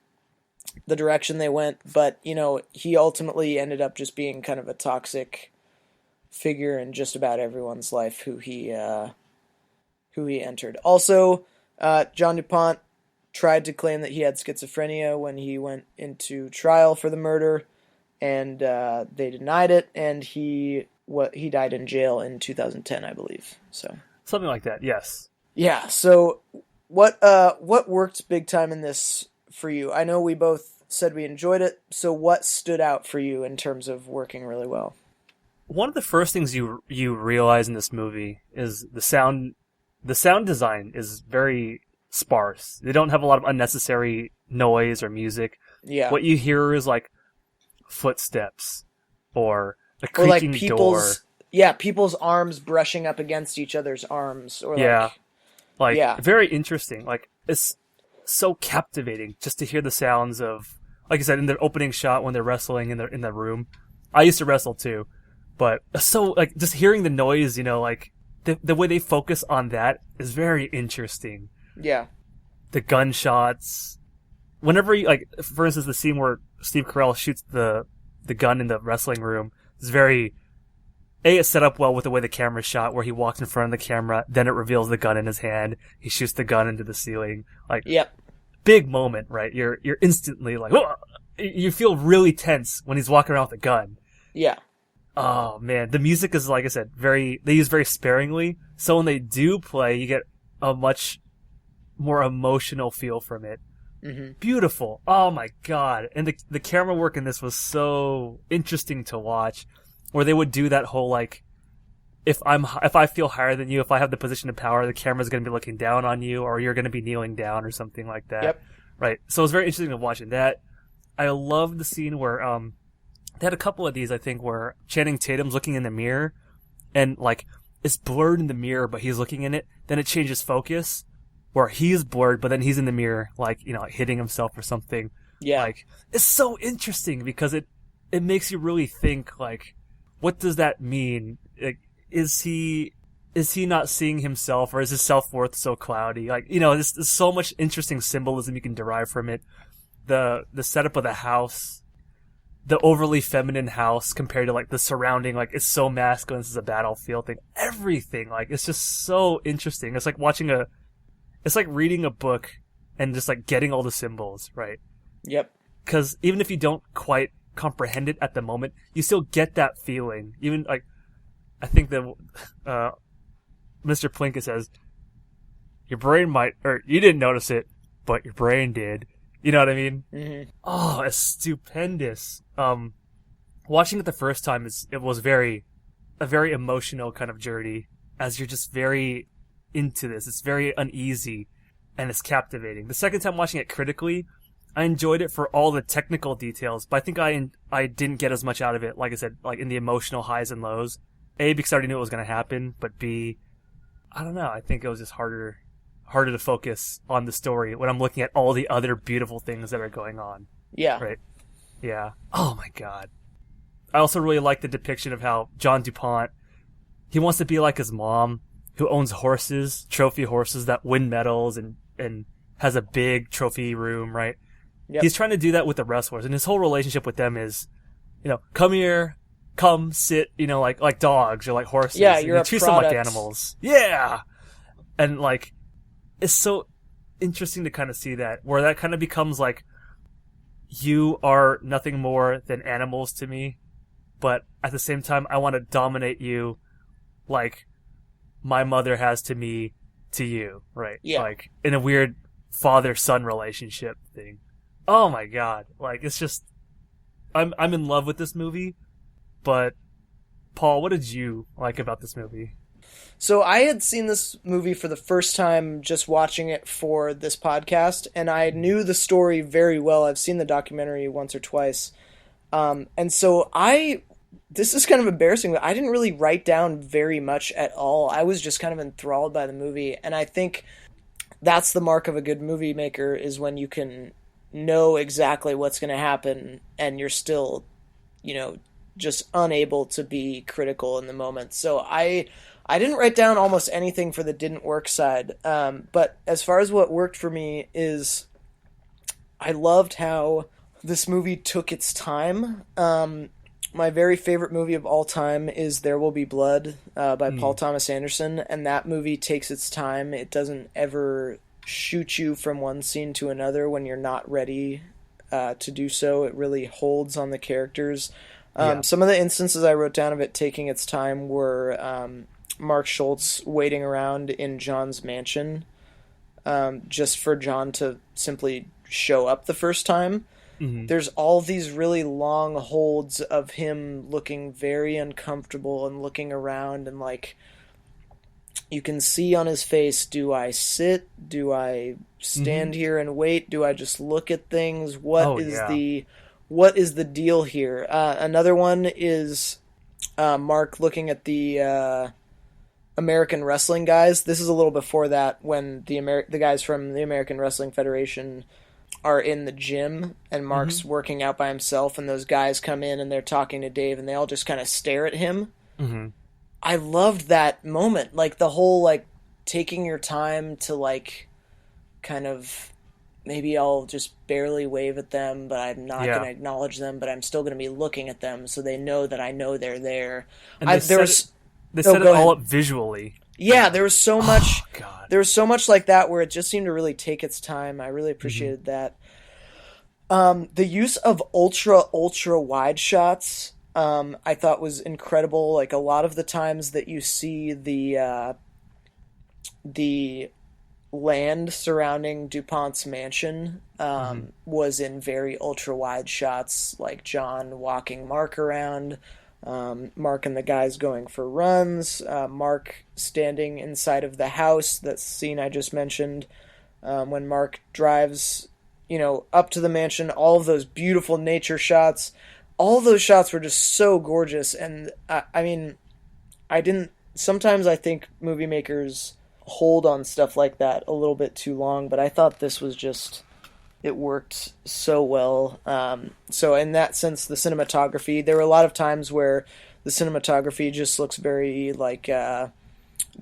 the direction they went, but, you know, he ultimately ended up just being kind of a toxic figure in just about everyone's life who he entered. Also, John DuPont tried to claim that he had schizophrenia when he went into trial for the murder, and they denied it, and he died in jail in 2010, I believe. So Something like that, yes. yeah. So what worked big time in this for you? I know we both said we enjoyed it. So what stood out for you in terms of working really well? One of the first things you realize in this movie is the sound. The sound design is very sparse. They don't have a lot of unnecessary noise or music. Yeah. What you hear is like footsteps or a Or like creaking door. people's arms brushing up against each other's arms. Or Like very interesting. Like it's so captivating just to hear the sounds of, like I said, in the opening shot when they're wrestling in the room. I used to wrestle too, but so like just hearing the noise, you know, like the way they focus on that is very interesting. Yeah. The gunshots. Whenever you, like, for instance, the scene where Steve Carell shoots the gun in the wrestling room is very, it's set up well with the way the camera's shot, where he walks in front of the camera, then it reveals the gun in his hand, he shoots the gun into the ceiling. Like, Yep. big moment, right? You're instantly like, whoa! You feel really tense when he's walking around with a gun. Yeah. Oh man, the music is, like I said, they use very sparingly, so when they do play, you get a much more emotional feel from it. Mm-hmm. Beautiful. Oh my god. And the camera work in this was so interesting to watch, where they would do that whole, like, if I feel higher than you, if I have the position of power, the camera's going to be looking down on you, or you're going to be kneeling down or something like that. Yep. Right. So it was very interesting to watch that. I love the scene where they had a couple of these, I think, where Channing Tatum's looking in the mirror, and like it's blurred in the mirror, but he's looking in it. Then it changes focus, where he's blurred, but then he's in the mirror, like, you know, like hitting himself or something. Yeah. Like, it's so interesting because it makes you really think, like, what does that mean? Like, is he not seeing himself, or is his self-worth so cloudy? Like, you know, there's so much interesting symbolism you can derive from it. The setup of the house, the overly feminine house compared to, like, the surrounding, like, it's so masculine, this is a battlefield thing. Everything, like, it's just so interesting. It's like it's like reading a book and just, like, getting all the symbols, right? Yep. Because even if you don't quite comprehend it at the moment, you still get that feeling. Even, like, I think that Mr. Plinkett says, your brain might, or you didn't notice it, but your brain did. You know what I mean? Mm-hmm. Oh, it's stupendous. Watching it the first time, it was a very emotional kind of journey, as you're just very into this. It's very uneasy, and it's captivating. The second time watching it critically, I enjoyed it for all the technical details, but I think I didn't get as much out of it, like I said, like in the emotional highs and lows. A, because I already knew it was going to happen, but B, I don't know, I think it was just harder to focus on the story when I'm looking at all the other beautiful things that are going on. Yeah. Right? Yeah. Oh my god. I also really like the depiction of how John DuPont, he wants to be like his mom, who owns horses, trophy horses that win medals and has a big trophy room, right? Yep. He's trying to do that with the wrestlers, and his whole relationship with them is, you know, come here, come sit, you know, like dogs or like horses. Yeah, you're a treat them like product. animals. Yeah. And like, it's interesting to kind of see that, where that kind of becomes like, you are nothing more than animals to me, but at the same time, I want to dominate you like my mother has to me to you, right? Yeah. Like, in a weird father-son relationship thing. Oh my god. Like, it's just... I'm in love with this movie, but Paul, what did you like about this movie? So I had seen this movie for the first time just watching it for this podcast, and I knew the story very well. I've seen the documentary once or twice. And so this is kind of embarrassing, but I didn't really write down very much at all. I was just kind of enthralled by the movie, and I think that's the mark of a good movie maker, is when you can know exactly what's going to happen and you're still, just unable to be critical in the moment. So I didn't write down almost anything for the didn't work side. But as far as what worked for me is, I loved how this movie took its time. My very favorite movie of all time is There Will Be Blood by Paul Thomas Anderson. And that movie takes its time. It doesn't ever shoot you from one scene to another when you're not ready to do so. It really holds on the characters. Some of the instances I wrote down of it taking its time were Mark Schultz waiting around in John's mansion just for John to simply show up the first time. Mm-hmm. There's all these really long holds of him looking very uncomfortable and looking around, and like, you can see on his face, do I sit? Do I stand here and wait? Do I just look at things? What is the deal here? Another one is Mark looking at the American wrestling guys. This is a little before that, when the guys from the American Wrestling Federation are in the gym and Mark's working out by himself, and those guys come in and they're talking to Dave and they all just kind of stare at him. Mm-hmm. I loved that moment. Like, the whole, like, taking your time to, like, kind of, maybe I'll just barely wave at them, but I'm not going to acknowledge them, but I'm still going to be looking at them so they know that I know they're there. And they set it all up visually. Yeah, there was so much. God. There was so much like that where it just seemed to really take its time. I really appreciated that. The use of ultra wide shots, I thought was incredible. Like, a lot of the times that you see the land surrounding DuPont's mansion was in very ultra wide shots, like John walking Mark around. Mark and the guys going for runs, Mark standing inside of the house, that scene I just mentioned, when Mark drives, up to the mansion, all of those beautiful nature shots, all of those shots were just so gorgeous. And sometimes I think movie makers hold on stuff like that a little bit too long, but I thought this was just... it worked so well. So in that sense, the cinematography, there were a lot of times where the cinematography just looks very like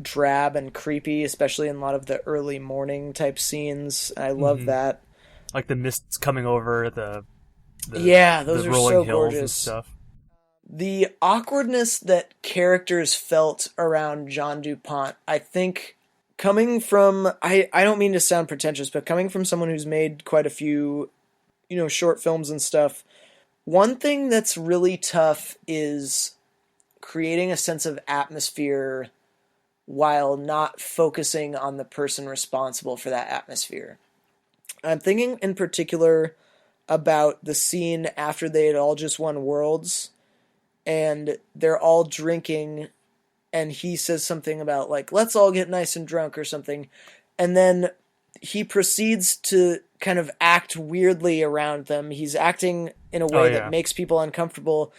drab and creepy, especially in a lot of the early morning type scenes. I love that. Like the mists coming over the those are rolling so hills gorgeous. and stuff. The awkwardness that characters felt around John DuPont, I think... coming from, I don't mean to sound pretentious, but coming from someone who's made quite a few, short films and stuff, one thing that's really tough is creating a sense of atmosphere while not focusing on the person responsible for that atmosphere. I'm thinking in particular about the scene after they had all just won Worlds, and they're all drinking, and he says something about, like, let's all get nice and drunk or something. And then he proceeds to kind of act weirdly around them. He's acting in a way that makes people uncomfortable.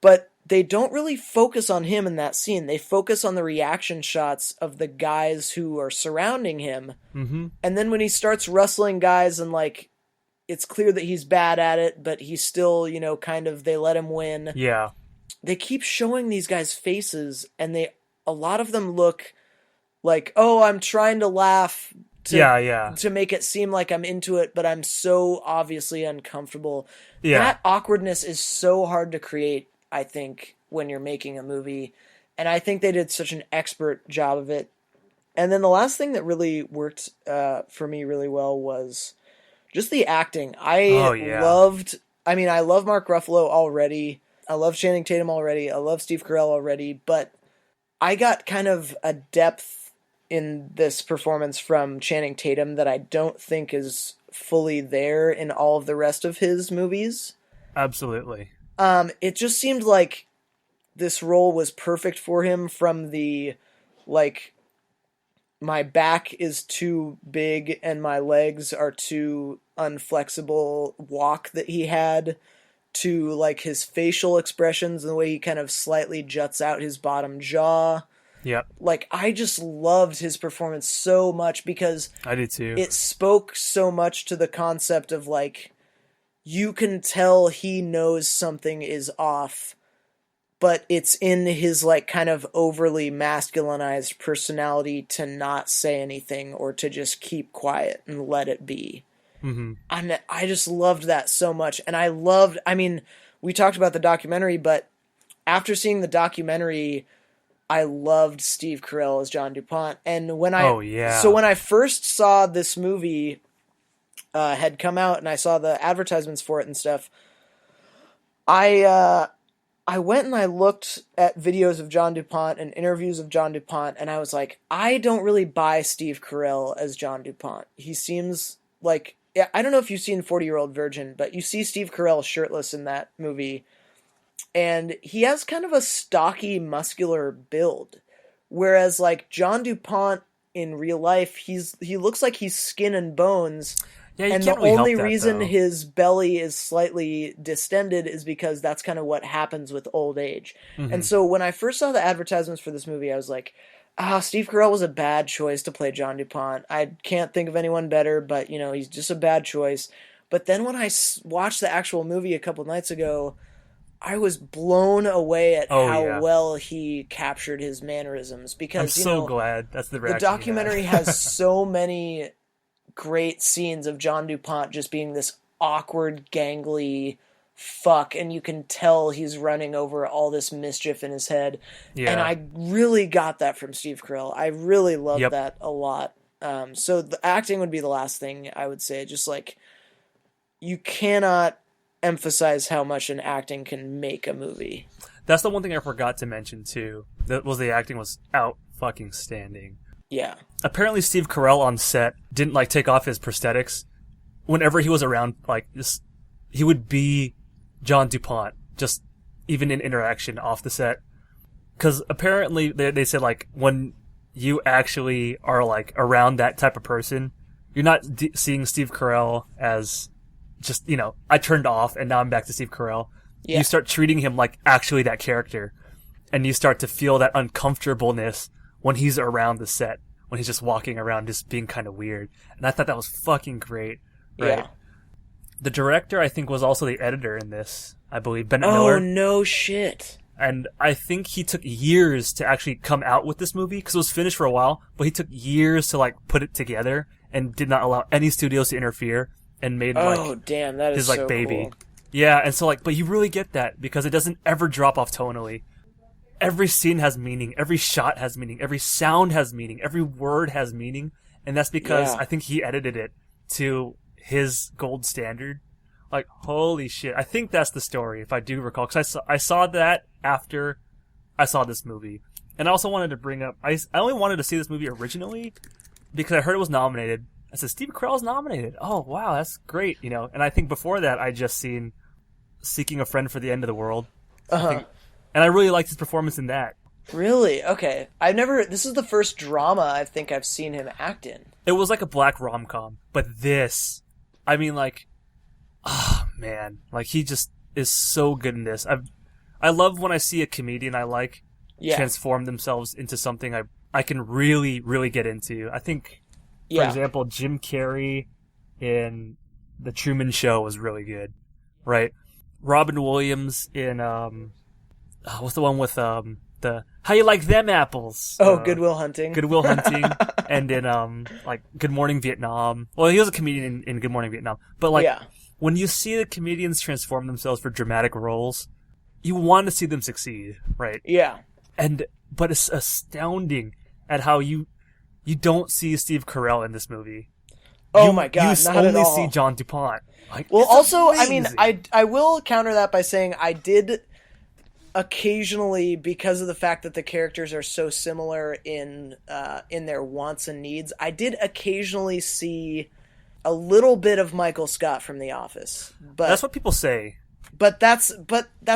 But they don't really focus on him in that scene. They focus on the reaction shots of the guys who are surrounding him. Mm-hmm. And then when he starts wrestling guys and, like, it's clear that he's bad at it, but he's still, kind of, they let him win. Yeah. They keep showing these guys' faces, and a lot of them look like, oh, I'm trying to laugh to make it seem like I'm into it, but I'm so obviously uncomfortable. Yeah. That awkwardness is so hard to create, I think, when you're making a movie, and I think they did such an expert job of it. And then the last thing that really worked for me really well was just the acting. I love Mark Ruffalo already. I love Channing Tatum already. I love Steve Carell already. But I got kind of a depth in this performance from Channing Tatum that I don't think is fully there in all of the rest of his movies. Absolutely. It just seemed like this role was perfect for him, from the, like, my back is too big and my legs are too unflexible walk that he had, to like his facial expressions and the way he kind of slightly juts out his bottom jaw. Yep. Like, I just loved his performance so much because I did too. It spoke so much to the concept of, like, you can tell he knows something is off, but it's in his, like, kind of overly masculinized personality to not say anything or to just keep quiet and let it be. Mm-hmm. And I just loved that so much. And I mean, we talked about the documentary, but after seeing the documentary, I loved Steve Carell as John DuPont. And so when I first saw this movie had come out and I saw the advertisements for it and stuff, I went and I looked at videos of John DuPont and interviews of John DuPont, and I was like, I don't really buy Steve Carell as John DuPont. He seems like, I don't know if you've seen 40-Year-Old Virgin, but you see Steve Carell shirtless in that movie, and he has kind of a stocky, muscular build, whereas like John DuPont in real life, he looks like he's skin and bones. Yeah, and the only reason his belly is slightly distended is because that's kind of what happens with old age. Mm-hmm. And so when I first saw the advertisements for this movie, I was like, Steve Carell was a bad choice to play John DuPont. I can't think of anyone better, but, you know, he's just a bad choice. But then when I watched the actual movie a couple nights ago, I was blown away at how well he captured his mannerisms. Because, I'm so glad that's the reaction. The documentary has so many great scenes of John DuPont just being this awkward, gangly fuck, and you can tell he's running over all this mischief in his head. Yeah. And I really got that from Steve Carell. I really loved that a lot. So the acting would be the last thing I would say. Just like, you cannot emphasize how much an acting can make a movie. That's the one thing I forgot to mention too. That was the acting was out fucking standing. Yeah. Apparently Steve Carell on set didn't like take off his prosthetics. Whenever he was around, like this, he would be John DuPont, just even in interaction off the set. Because apparently they said like when you actually are like around that type of person, you're not seeing Steve Carell as just, you know, I turned off and now I'm back to Steve Carell. Yeah. You start treating him like actually that character, and you start to feel that uncomfortableness when he's around the set, when he's just walking around just being kind of weird. And I thought that was fucking great. Right? Yeah. The director, I think, was also the editor in this, I believe, Bennett Miller. Oh, no shit. And I think he took years to actually come out with this movie, because it was finished for a while, but he took years to, like, put it together and did not allow any studios to interfere and made, damn, that is his, like, so baby. Cool. Yeah, and so, like, but you really get that, because it doesn't ever drop off tonally. Every scene has meaning, every shot has meaning, every sound has meaning, every word has meaning, and that's because I think he edited it to his gold standard. Like, holy shit. I think that's the story, if I do recall, because I saw that after I saw this movie. And I also wanted to bring up, I only wanted to see this movie originally because I heard it was nominated. I said, Steve Carell's nominated. Oh, wow, that's great, you know. And I think before that, I just seen Seeking a Friend for the End of the World. Uh-huh. And I really liked his performance in that. Really? Okay. This is the first drama I think I've seen him act in. It was like a black rom-com. But this, I mean, like, man. Like, he just is so good in this. I love when I see a comedian I like transform themselves into something I can really, really get into. I think, for example, Jim Carrey in The Truman Show was really good. Right? Robin Williams in, what's the one with the How You Like Them Apples? Good Will Hunting. Good Will Hunting, and in like Good Morning Vietnam. Well, he was a comedian in Good Morning Vietnam, but like when you see the comedians transform themselves for dramatic roles, you want to see them succeed, right? Yeah. But it's astounding at how you don't see Steve Carell in this movie. Oh my god, you not only at all. see John DuPont. Like, Well, it's also, amazing. I mean, I will counter that by saying I did occasionally, because of the fact that the characters are so similar in their wants and needs, I did occasionally see a little bit of Michael Scott from The Office. But that's what people say. But that's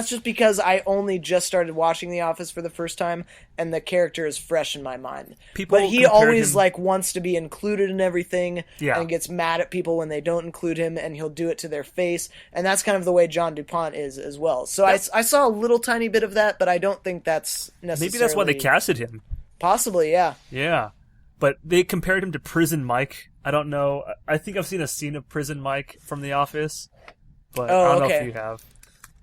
just because I only just started watching The Office for the first time, and the character is fresh in my mind. But he always like wants to be included in everything, and gets mad at people when they don't include him, and he'll do it to their face. And that's kind of the way John DuPont is as well. So I saw a little tiny bit of that, but I don't think that's necessarily. Maybe that's why they casted him. Possibly, yeah. Yeah, but they compared him to Prison Mike. I don't know. I think I've seen a scene of Prison Mike from The Office. But I don't know if you have.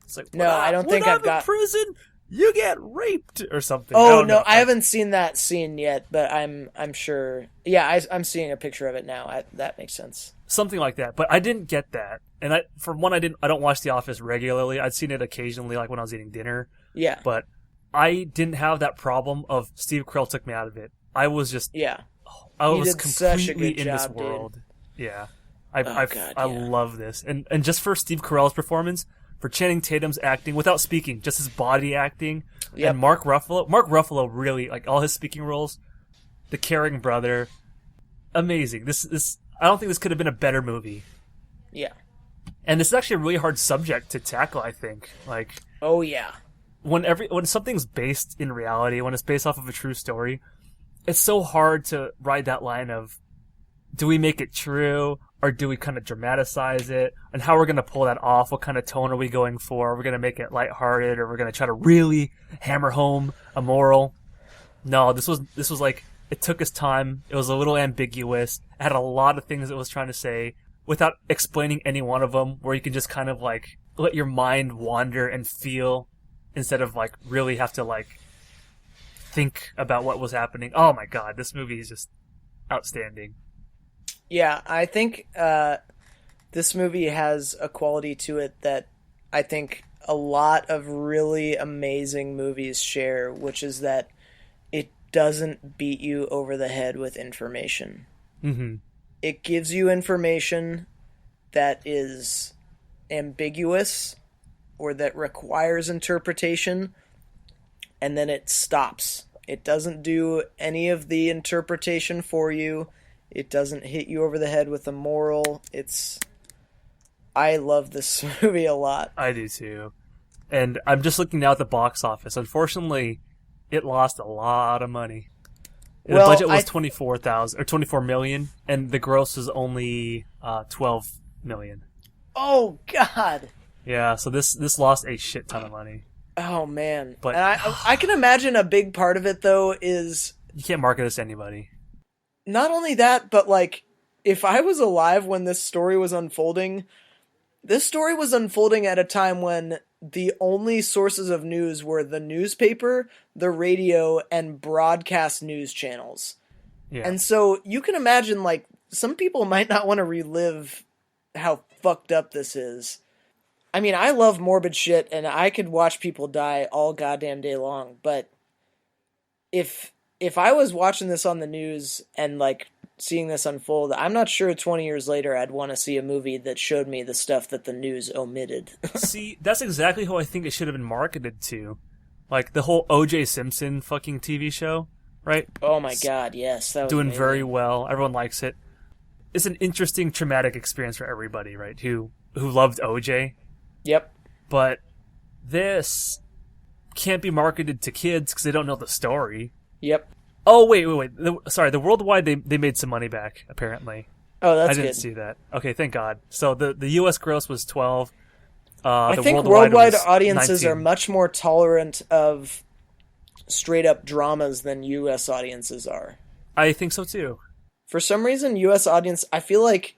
It's like, no, I don't think I've got. In prison, you get raped or something. Oh no, I haven't seen that scene yet, but I'm sure. Yeah, I'm seeing a picture of it now. That makes sense. Something like that, but I didn't get that. And I don't watch The Office regularly. I'd seen it occasionally, like when I was eating dinner. Yeah. But I didn't have that problem of Steve Carell took me out of it. I was just. Yeah. I was completely in this world. Dude. Yeah. I love this. And just for Steve Carell's performance, for Channing Tatum's acting, without speaking, just his body acting, and Mark Ruffalo really, like, all his speaking roles, the caring brother, amazing. This I don't think this could have been a better movie. Yeah. And this is actually a really hard subject to tackle, I think. Like, oh yeah. When something's based in reality, when it's based off of a true story, it's so hard to ride that line of, do we make it true? Or do we kind of dramatize it? And how we're going to pull that off? What kind of tone are we going for? Are we going to make it lighthearted? Or we're going to try to really hammer home a moral? No, this was like, it took its time. It was a little ambiguous. It had a lot of things it was trying to say without explaining any one of them, where you can just kind of like let your mind wander and feel instead of like really have to like think about what was happening. Oh my god, this movie is just outstanding. Yeah, I think this movie has a quality to it that I think a lot of really amazing movies share, which is that it doesn't beat you over the head with information. Mm-hmm. It gives you information that is ambiguous or that requires interpretation, and then it stops. It doesn't do any of the interpretation for you. It doesn't hit you over the head with a moral. I love this movie a lot. I do too. And I'm just looking now at the box office. Unfortunately, it lost a lot of money. The budget was $24 million, and the gross was only $12 million. Oh God! Yeah, so this lost a shit ton of money. Oh man! But and I can imagine a big part of it though is you can't market this to anybody. Not only that, but like, if I was alive when this story was unfolding at a time when the only sources of news were the newspaper, the radio, and broadcast news channels. Yeah. And so you can imagine, like, some people might not want to relive how fucked up this is. I mean, I love morbid shit, and I could watch people die all goddamn day long, but if I was watching this on the news and, like, seeing this unfold, I'm not sure 20 years later I'd want to see a movie that showed me the stuff that the news omitted. See, that's exactly who I think it should have been marketed to. Like, the whole O.J. Simpson fucking TV show, right? Oh my god, yes. That was doing amazing. Very well. Everyone likes it. It's an interesting, traumatic experience for everybody, right? Who loved O.J. Yep. But this can't be marketed to kids because they don't know the story. Yep. Oh, wait. The worldwide, they made some money back, apparently. Oh, that's good. I didn't see that. Okay, thank God. So the U.S. gross was 12. I think worldwide audiences 19. are much more tolerant of straight-up dramas than U.S. audiences are. I think so, too. For some reason, U.S. audience, I feel like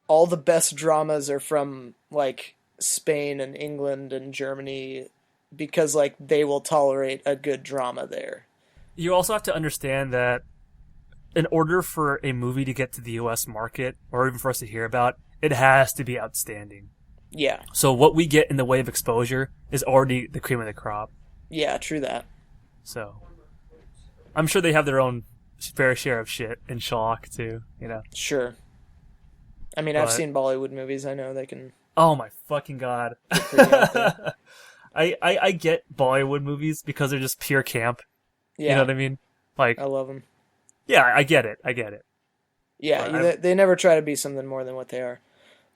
all the best dramas are from, like, Spain and England and Germany because, like, they will tolerate a good drama there. You also have to understand that in order for a movie to get to the U.S. market, or even for us to hear about, it has to be outstanding. Yeah. So what we get in the way of exposure is already the cream of the crop. Yeah, true that. So I'm sure they have their own fair share of shit and shock too. Sure. I mean, I've seen Bollywood movies. I know they can. Oh my fucking god! get pretty out there. I get Bollywood movies because they're just pure camp. Yeah. You know what I mean? Like, I love them. Yeah, I get it. Yeah, they never try to be something more than what they are.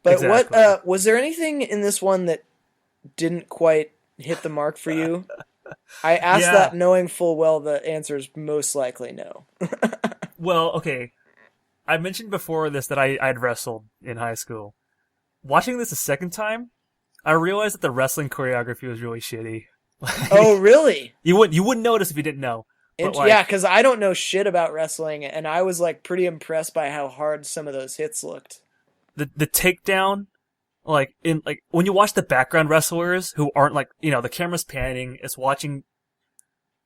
But exactly. what was there anything in this one that didn't quite hit the mark for you? I asked that knowing full well the answer is most likely no. Well, okay. I mentioned before this that I'd wrestled in high school. Watching this a second time, I realized that the wrestling choreography was really shitty. Oh, really? You wouldn't notice if you didn't know. Yeah, because I don't know shit about wrestling, and I was like pretty impressed by how hard some of those hits looked. The takedown, when you watch the background wrestlers who aren't the camera's panning, it's watching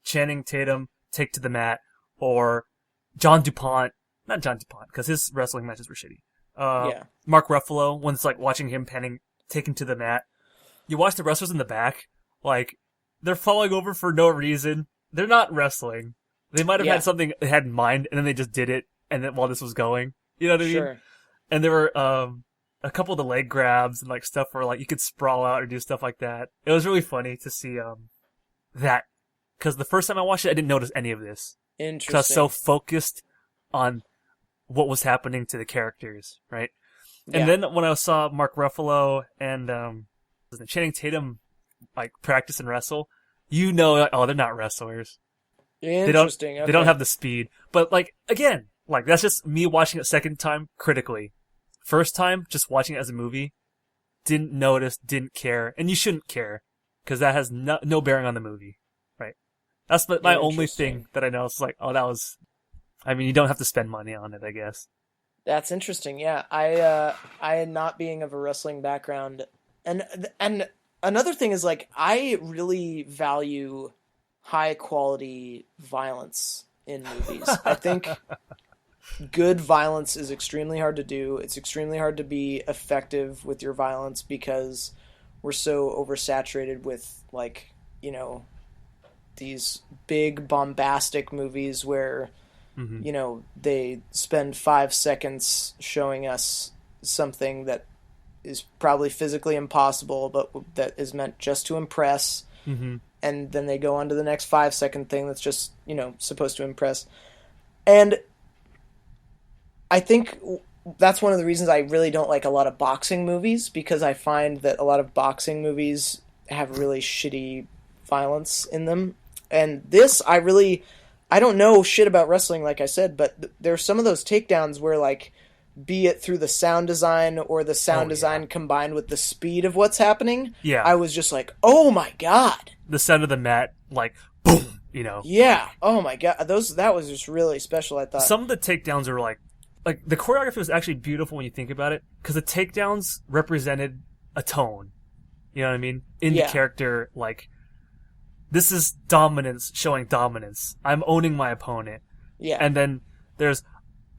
Channing Tatum take to the mat, or not John DuPont, because his wrestling matches were shitty. Mark Ruffalo, when it's watching him taken to the mat. You watch the wrestlers in the back, they're falling over for no reason. They're not wrestling. They might have had something they had in mind, and then they just did it, and then while this was going. You know what I mean? Sure. And there were a couple of the leg grabs and stuff where you could sprawl out or do stuff like that. It was really funny to see that, because the first time I watched it, I didn't notice any of this. Interesting. Because I was so focused on what was happening to the characters, right? And then when I saw Mark Ruffalo and Channing Tatum practice and wrestle, they're not wrestlers. Interesting. They don't have the speed. But again, that's just me watching it second time critically. First time, just watching it as a movie, didn't notice, didn't care, and you shouldn't care, because that has no bearing on the movie, right? That's my only thing that I know. It's that was. I mean, you don't have to spend money on it, I guess. That's interesting. Yeah, I not being of a wrestling background, and another thing is I really value high quality violence in movies. I think good violence is extremely hard to do. It's extremely hard to be effective with your violence because we're so oversaturated with these big bombastic movies where they spend 5 seconds showing us something that is probably physically impossible, but that is meant just to impress. Mm-hmm. And then they go on to the next 5-second thing that's just, supposed to impress. And I think that's one of the reasons I really don't like a lot of boxing movies, because I find that a lot of boxing movies have really shitty violence in them. And this, I don't know shit about wrestling, like I said, but there's some of those takedowns where, be it through the sound design or the sound design combined with the speed of what's happening, I was just oh my god. The sound of the mat, boom, Yeah, oh my god. That was just really special, I thought. Some of the takedowns are the choreography was actually beautiful when you think about it, because the takedowns represented a tone. You know what I mean? In the character, this is dominance showing dominance. I'm owning my opponent. Yeah. And then there's,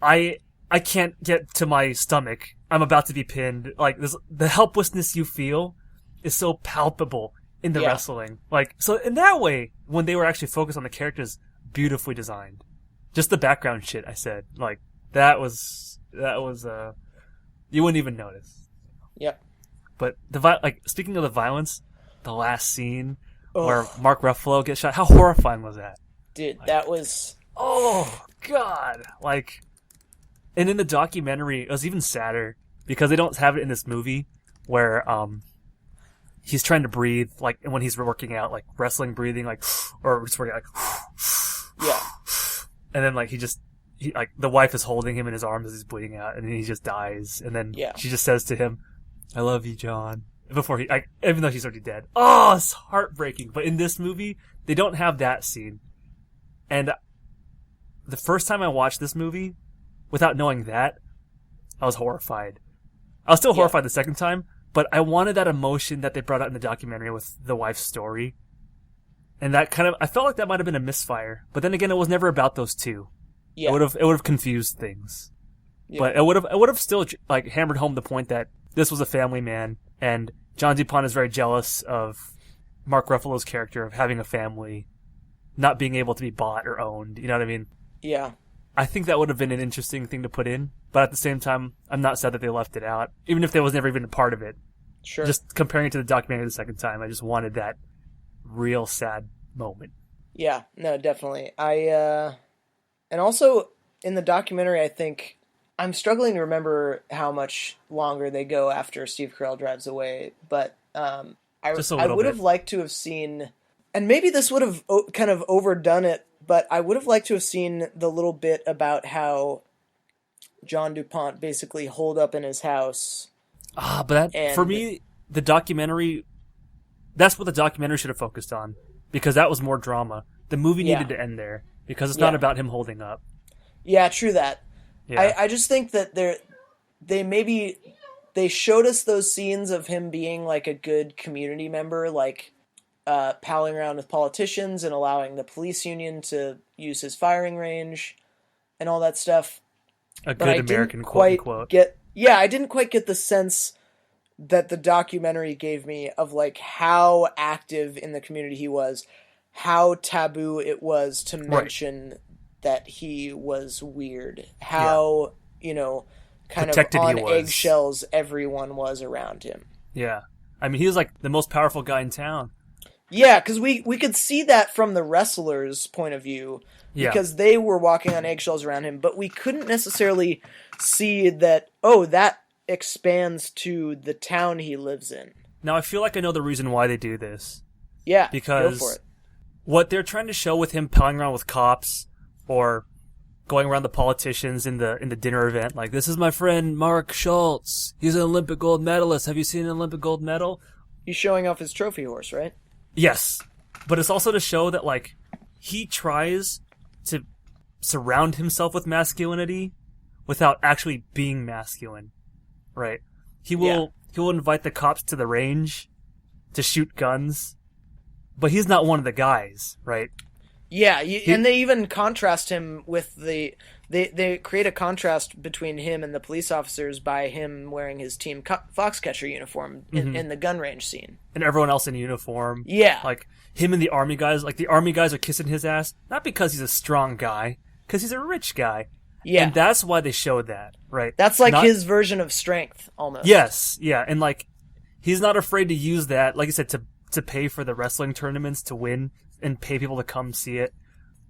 I can't get to my stomach. I'm about to be pinned. The helplessness you feel is so palpable in the wrestling. So in that way, when they were actually focused on the characters, beautifully designed. Just the background shit I said. That was, you wouldn't even notice. Yep. But speaking of the violence, the last scene where Mark Ruffalo gets shot, how horrifying was that? Dude, that was... Oh, God. And in the documentary, it was even sadder, because they don't have it in this movie, where, he's trying to breathe, when he's working out, wrestling breathing, or just working yeah. And then, the wife is holding him in his arms as he's bleeding out, and then he just dies, and then she just says to him, "I love you, John," before even though she's already dead. Oh, it's heartbreaking. But in this movie, they don't have that scene. And the first time I watched this movie, without knowing that, I was horrified. I was still horrified the second time, but I wanted that emotion that they brought out in the documentary with the wife's story. And that I felt like that might have been a misfire. But then again, it was never about those two. Yeah. It would have confused things. Yeah. But it would have still hammered home the point that this was a family man, and John DuPont is very jealous of Mark Ruffalo's character of having a family, not being able to be bought or owned. You know what I mean? Yeah. I think that would have been an interesting thing to put in, but at the same time, I'm not sad that they left it out, even if there was never even a part of it. Sure. Just comparing it to the documentary the second time, I just wanted that real sad moment. Yeah, no, definitely. And also in the documentary, I think I'm struggling to remember how much longer they go after Steve Carell drives away, but I would have liked to have seen, and maybe this would have kind of overdone it, but I would have liked to have seen the little bit about how John DuPont basically holed up in his house. But for me, the documentary, that's what the documentary should have focused on, because that was more drama. The movie needed to end there, because it's not about him holding up. Yeah, true that. Yeah. I just think that they showed us those scenes of him being like a good community member, like palling around with politicians and allowing the police union to use his firing range and all that stuff. A good American quote unquote. I didn't quite get the sense that the documentary gave me of like how active in the community he was, how taboo it was to mention that he was weird, how, kind protected of on eggshells everyone was around him. Yeah. I mean, he was like the most powerful guy in town. Yeah, because we could see that from the wrestlers' point of view, because they were walking on eggshells around him, but we couldn't necessarily see that, that expands to the town he lives in. Now, I feel like I know the reason why they do this. Yeah, because go for it. What they're trying to show with him palling around with cops or going around the politicians in the dinner event, like, this is my friend Mark Schultz. He's an Olympic gold medalist. Have you seen an Olympic gold medal? He's showing off his trophy horse, right? Yes. But it's also to show that, like, he tries to surround himself with masculinity without actually being masculine. Right? He will invite the cops to the range to shoot guns, but he's not one of the guys, right? Yeah, and they even contrast him with they create a contrast between him and the police officers by him wearing his team Foxcatcher uniform in the gun range scene. And everyone else in uniform. Yeah. Like, him and the army guys, like, the army guys are kissing his ass, not because he's a strong guy, because he's a rich guy. Yeah. And that's why they showed that, right? That's like his version of strength, almost. Yes, yeah, and, like, he's not afraid to use that, like I said, to pay for the wrestling tournaments, to win, and pay people to come see it.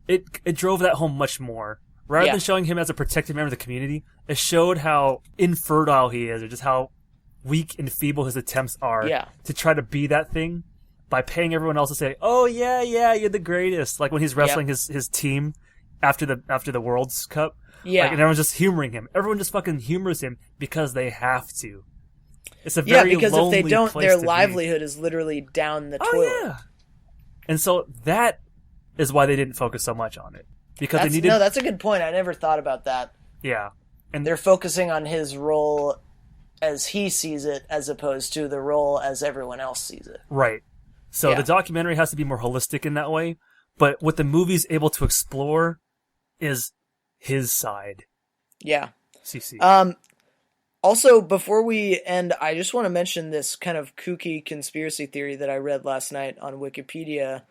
It drove that home much more. Rather than showing him as a protected member of the community, it showed how infertile he is, or just how weak and feeble his attempts are to try to be that thing by paying everyone else to say, "Oh yeah, you're the greatest." Like when he's wrestling his team after the World's Cup. Yeah. Like, and everyone's just humoring him. Everyone just fucking humors him because they have to. It's a very because lonely if they don't, place their to livelihood be. is literally down the toilet. Oh yeah. And so that is why they didn't focus so much on it. Because they needed... No, that's a good point. I never thought about that. Yeah. And they're focusing on his role as he sees it, as opposed to the role as everyone else sees it. Right. So the documentary has to be more holistic in that way, but what the movie's able to explore is his side. Yeah. CC. Also, before we end, I just want to mention this kind of kooky conspiracy theory that I read last night on Wikipedia.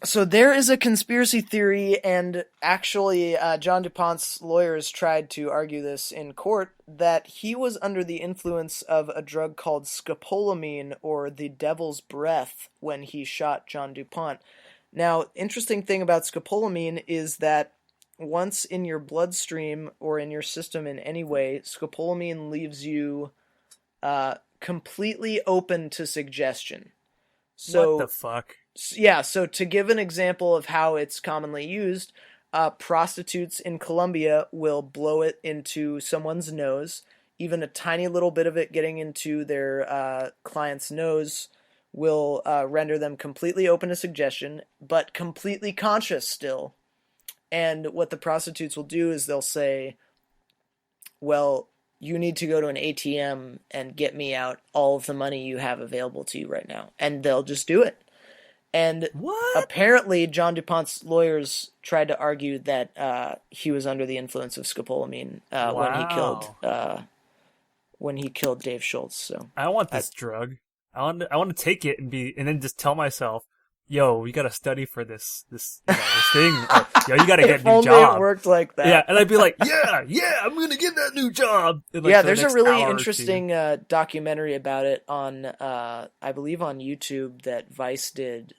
So there is a conspiracy theory, and actually John DuPont's lawyers tried to argue this in court, that he was under the influence of a drug called scopolamine, or the devil's breath, when he shot John DuPont. Now, interesting thing about scopolamine is that once in your bloodstream or in your system in any way, scopolamine leaves you completely open to suggestion. So, what the fuck? Yeah, so to give an example of how it's commonly used, prostitutes in Colombia will blow it into someone's nose. Even a tiny little bit of it getting into their client's nose will render them completely open to suggestion, but completely conscious still. And what the prostitutes will do is they'll say, well, you need to go to an ATM and get me out all of the money you have available to you right now. And they'll just do it. And apparently John DuPont's lawyers tried to argue that he was under the influence of scopolamine when he killed Dave Schultz. So I want this drug. I want to take it and then just tell myself, yo, you got to study for this this thing. Or, yo, you got to get If a new only job. it worked like that. Yeah, and I'd be like, yeah, I'm gonna get that new job. In, like, Yeah, the there's a next really hour or interesting documentary about it on, I believe on YouTube that Vice did,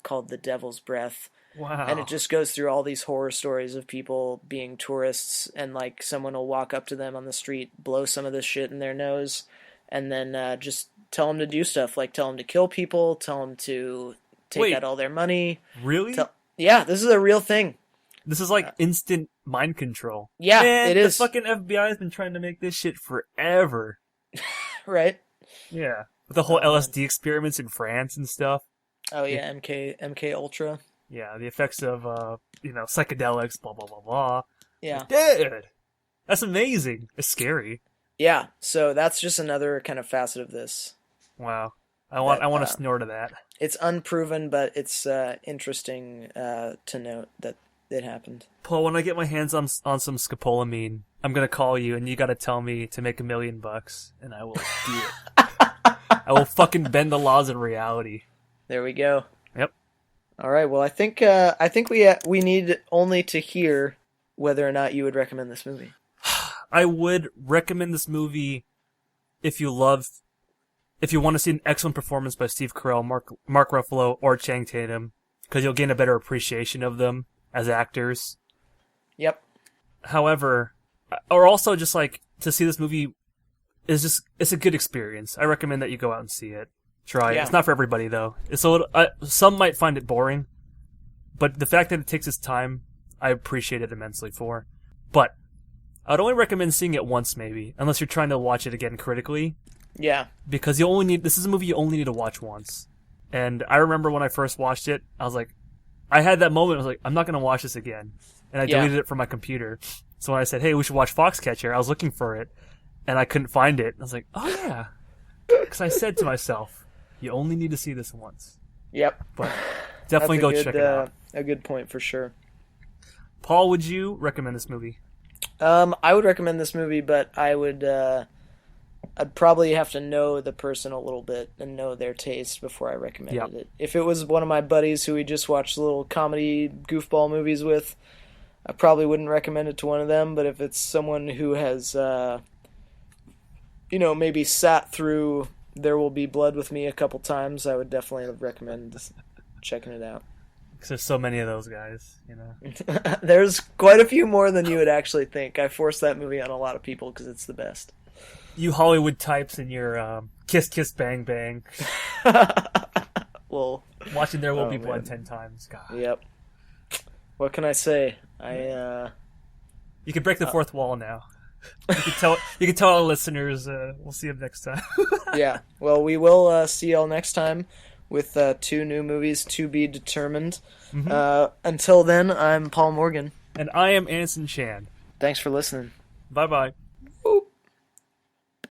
called The Devil's Breath. two. Wow. And it just goes through all these horror stories of people being tourists, and like someone will walk up to them on the street, blow some of this shit in their nose, and then just tell them to do stuff, like tell them to kill people, tell them to take out all their money. Really? Yeah, this is a real thing. This is like instant mind control. Yeah, Man, it is. The fucking FBI has been trying to make this shit forever. Right? Yeah. With the whole LSD experiments in France and stuff. Oh yeah, MK Ultra. Yeah, the effects of, psychedelics, blah, blah, blah, blah. Yeah. Dude! That's amazing. It's scary. Yeah, so that's just another kind of facet of this. Wow. I want to snort of that. It's unproven, but it's interesting to note that it happened. Paul, when I get my hands on some scopolamine, I'm gonna call you and you gotta tell me to make $1 million, and I will do it. I will fucking bend the laws of reality. There we go. Yep. All right. Well, I think we need only to hear whether or not you would recommend this movie. I would recommend this movie if you want to see an excellent performance by Steve Carell, Mark Ruffalo, or Channing Tatum, because you'll gain a better appreciation of them as actors. Yep. However, or also just like to see this movie it's a good experience. I recommend that you go out and see it. Try it. It's not for everybody though. It's a little. Some might find it boring, but the fact that it takes its time, I appreciate it immensely for. But I'd only recommend seeing it once, maybe, unless you're trying to watch it again critically. Yeah. Because this is a movie you only need to watch once. And I remember when I first watched it, I was like, I had that moment. I was like, I'm not going to watch this again, and I deleted it from my computer. So when I said, hey, we should watch Foxcatcher, I was looking for it, and I couldn't find it. I was like, oh yeah, because I said to myself, you only need to see this once. Yep. But definitely go check it out. A good point for sure. Paul, would you recommend this movie? I would recommend this movie, but I'd probably have to know the person a little bit and know their taste before I recommended it. If it was one of my buddies who we just watched little comedy goofball movies with, I probably wouldn't recommend it to one of them. But if it's someone who has, maybe sat through There Will Be Blood with me a couple times, I would definitely recommend checking it out. Because there's so many of those guys, There's quite a few more than you would actually think. I forced that movie on a lot of people because it's the best. You Hollywood types in your Kiss Kiss Bang Bang. Well, watching There Will Be Blood 10 times. God. Yep. What can I say? You can break the fourth wall now. You can tell our listeners. We'll see them next time. Yeah. Well, we will see y'all next time with 2 new movies to be determined. Mm-hmm. Until then, I'm Paul Morgan. And I am Anson Chan. Thanks for listening. Bye-bye.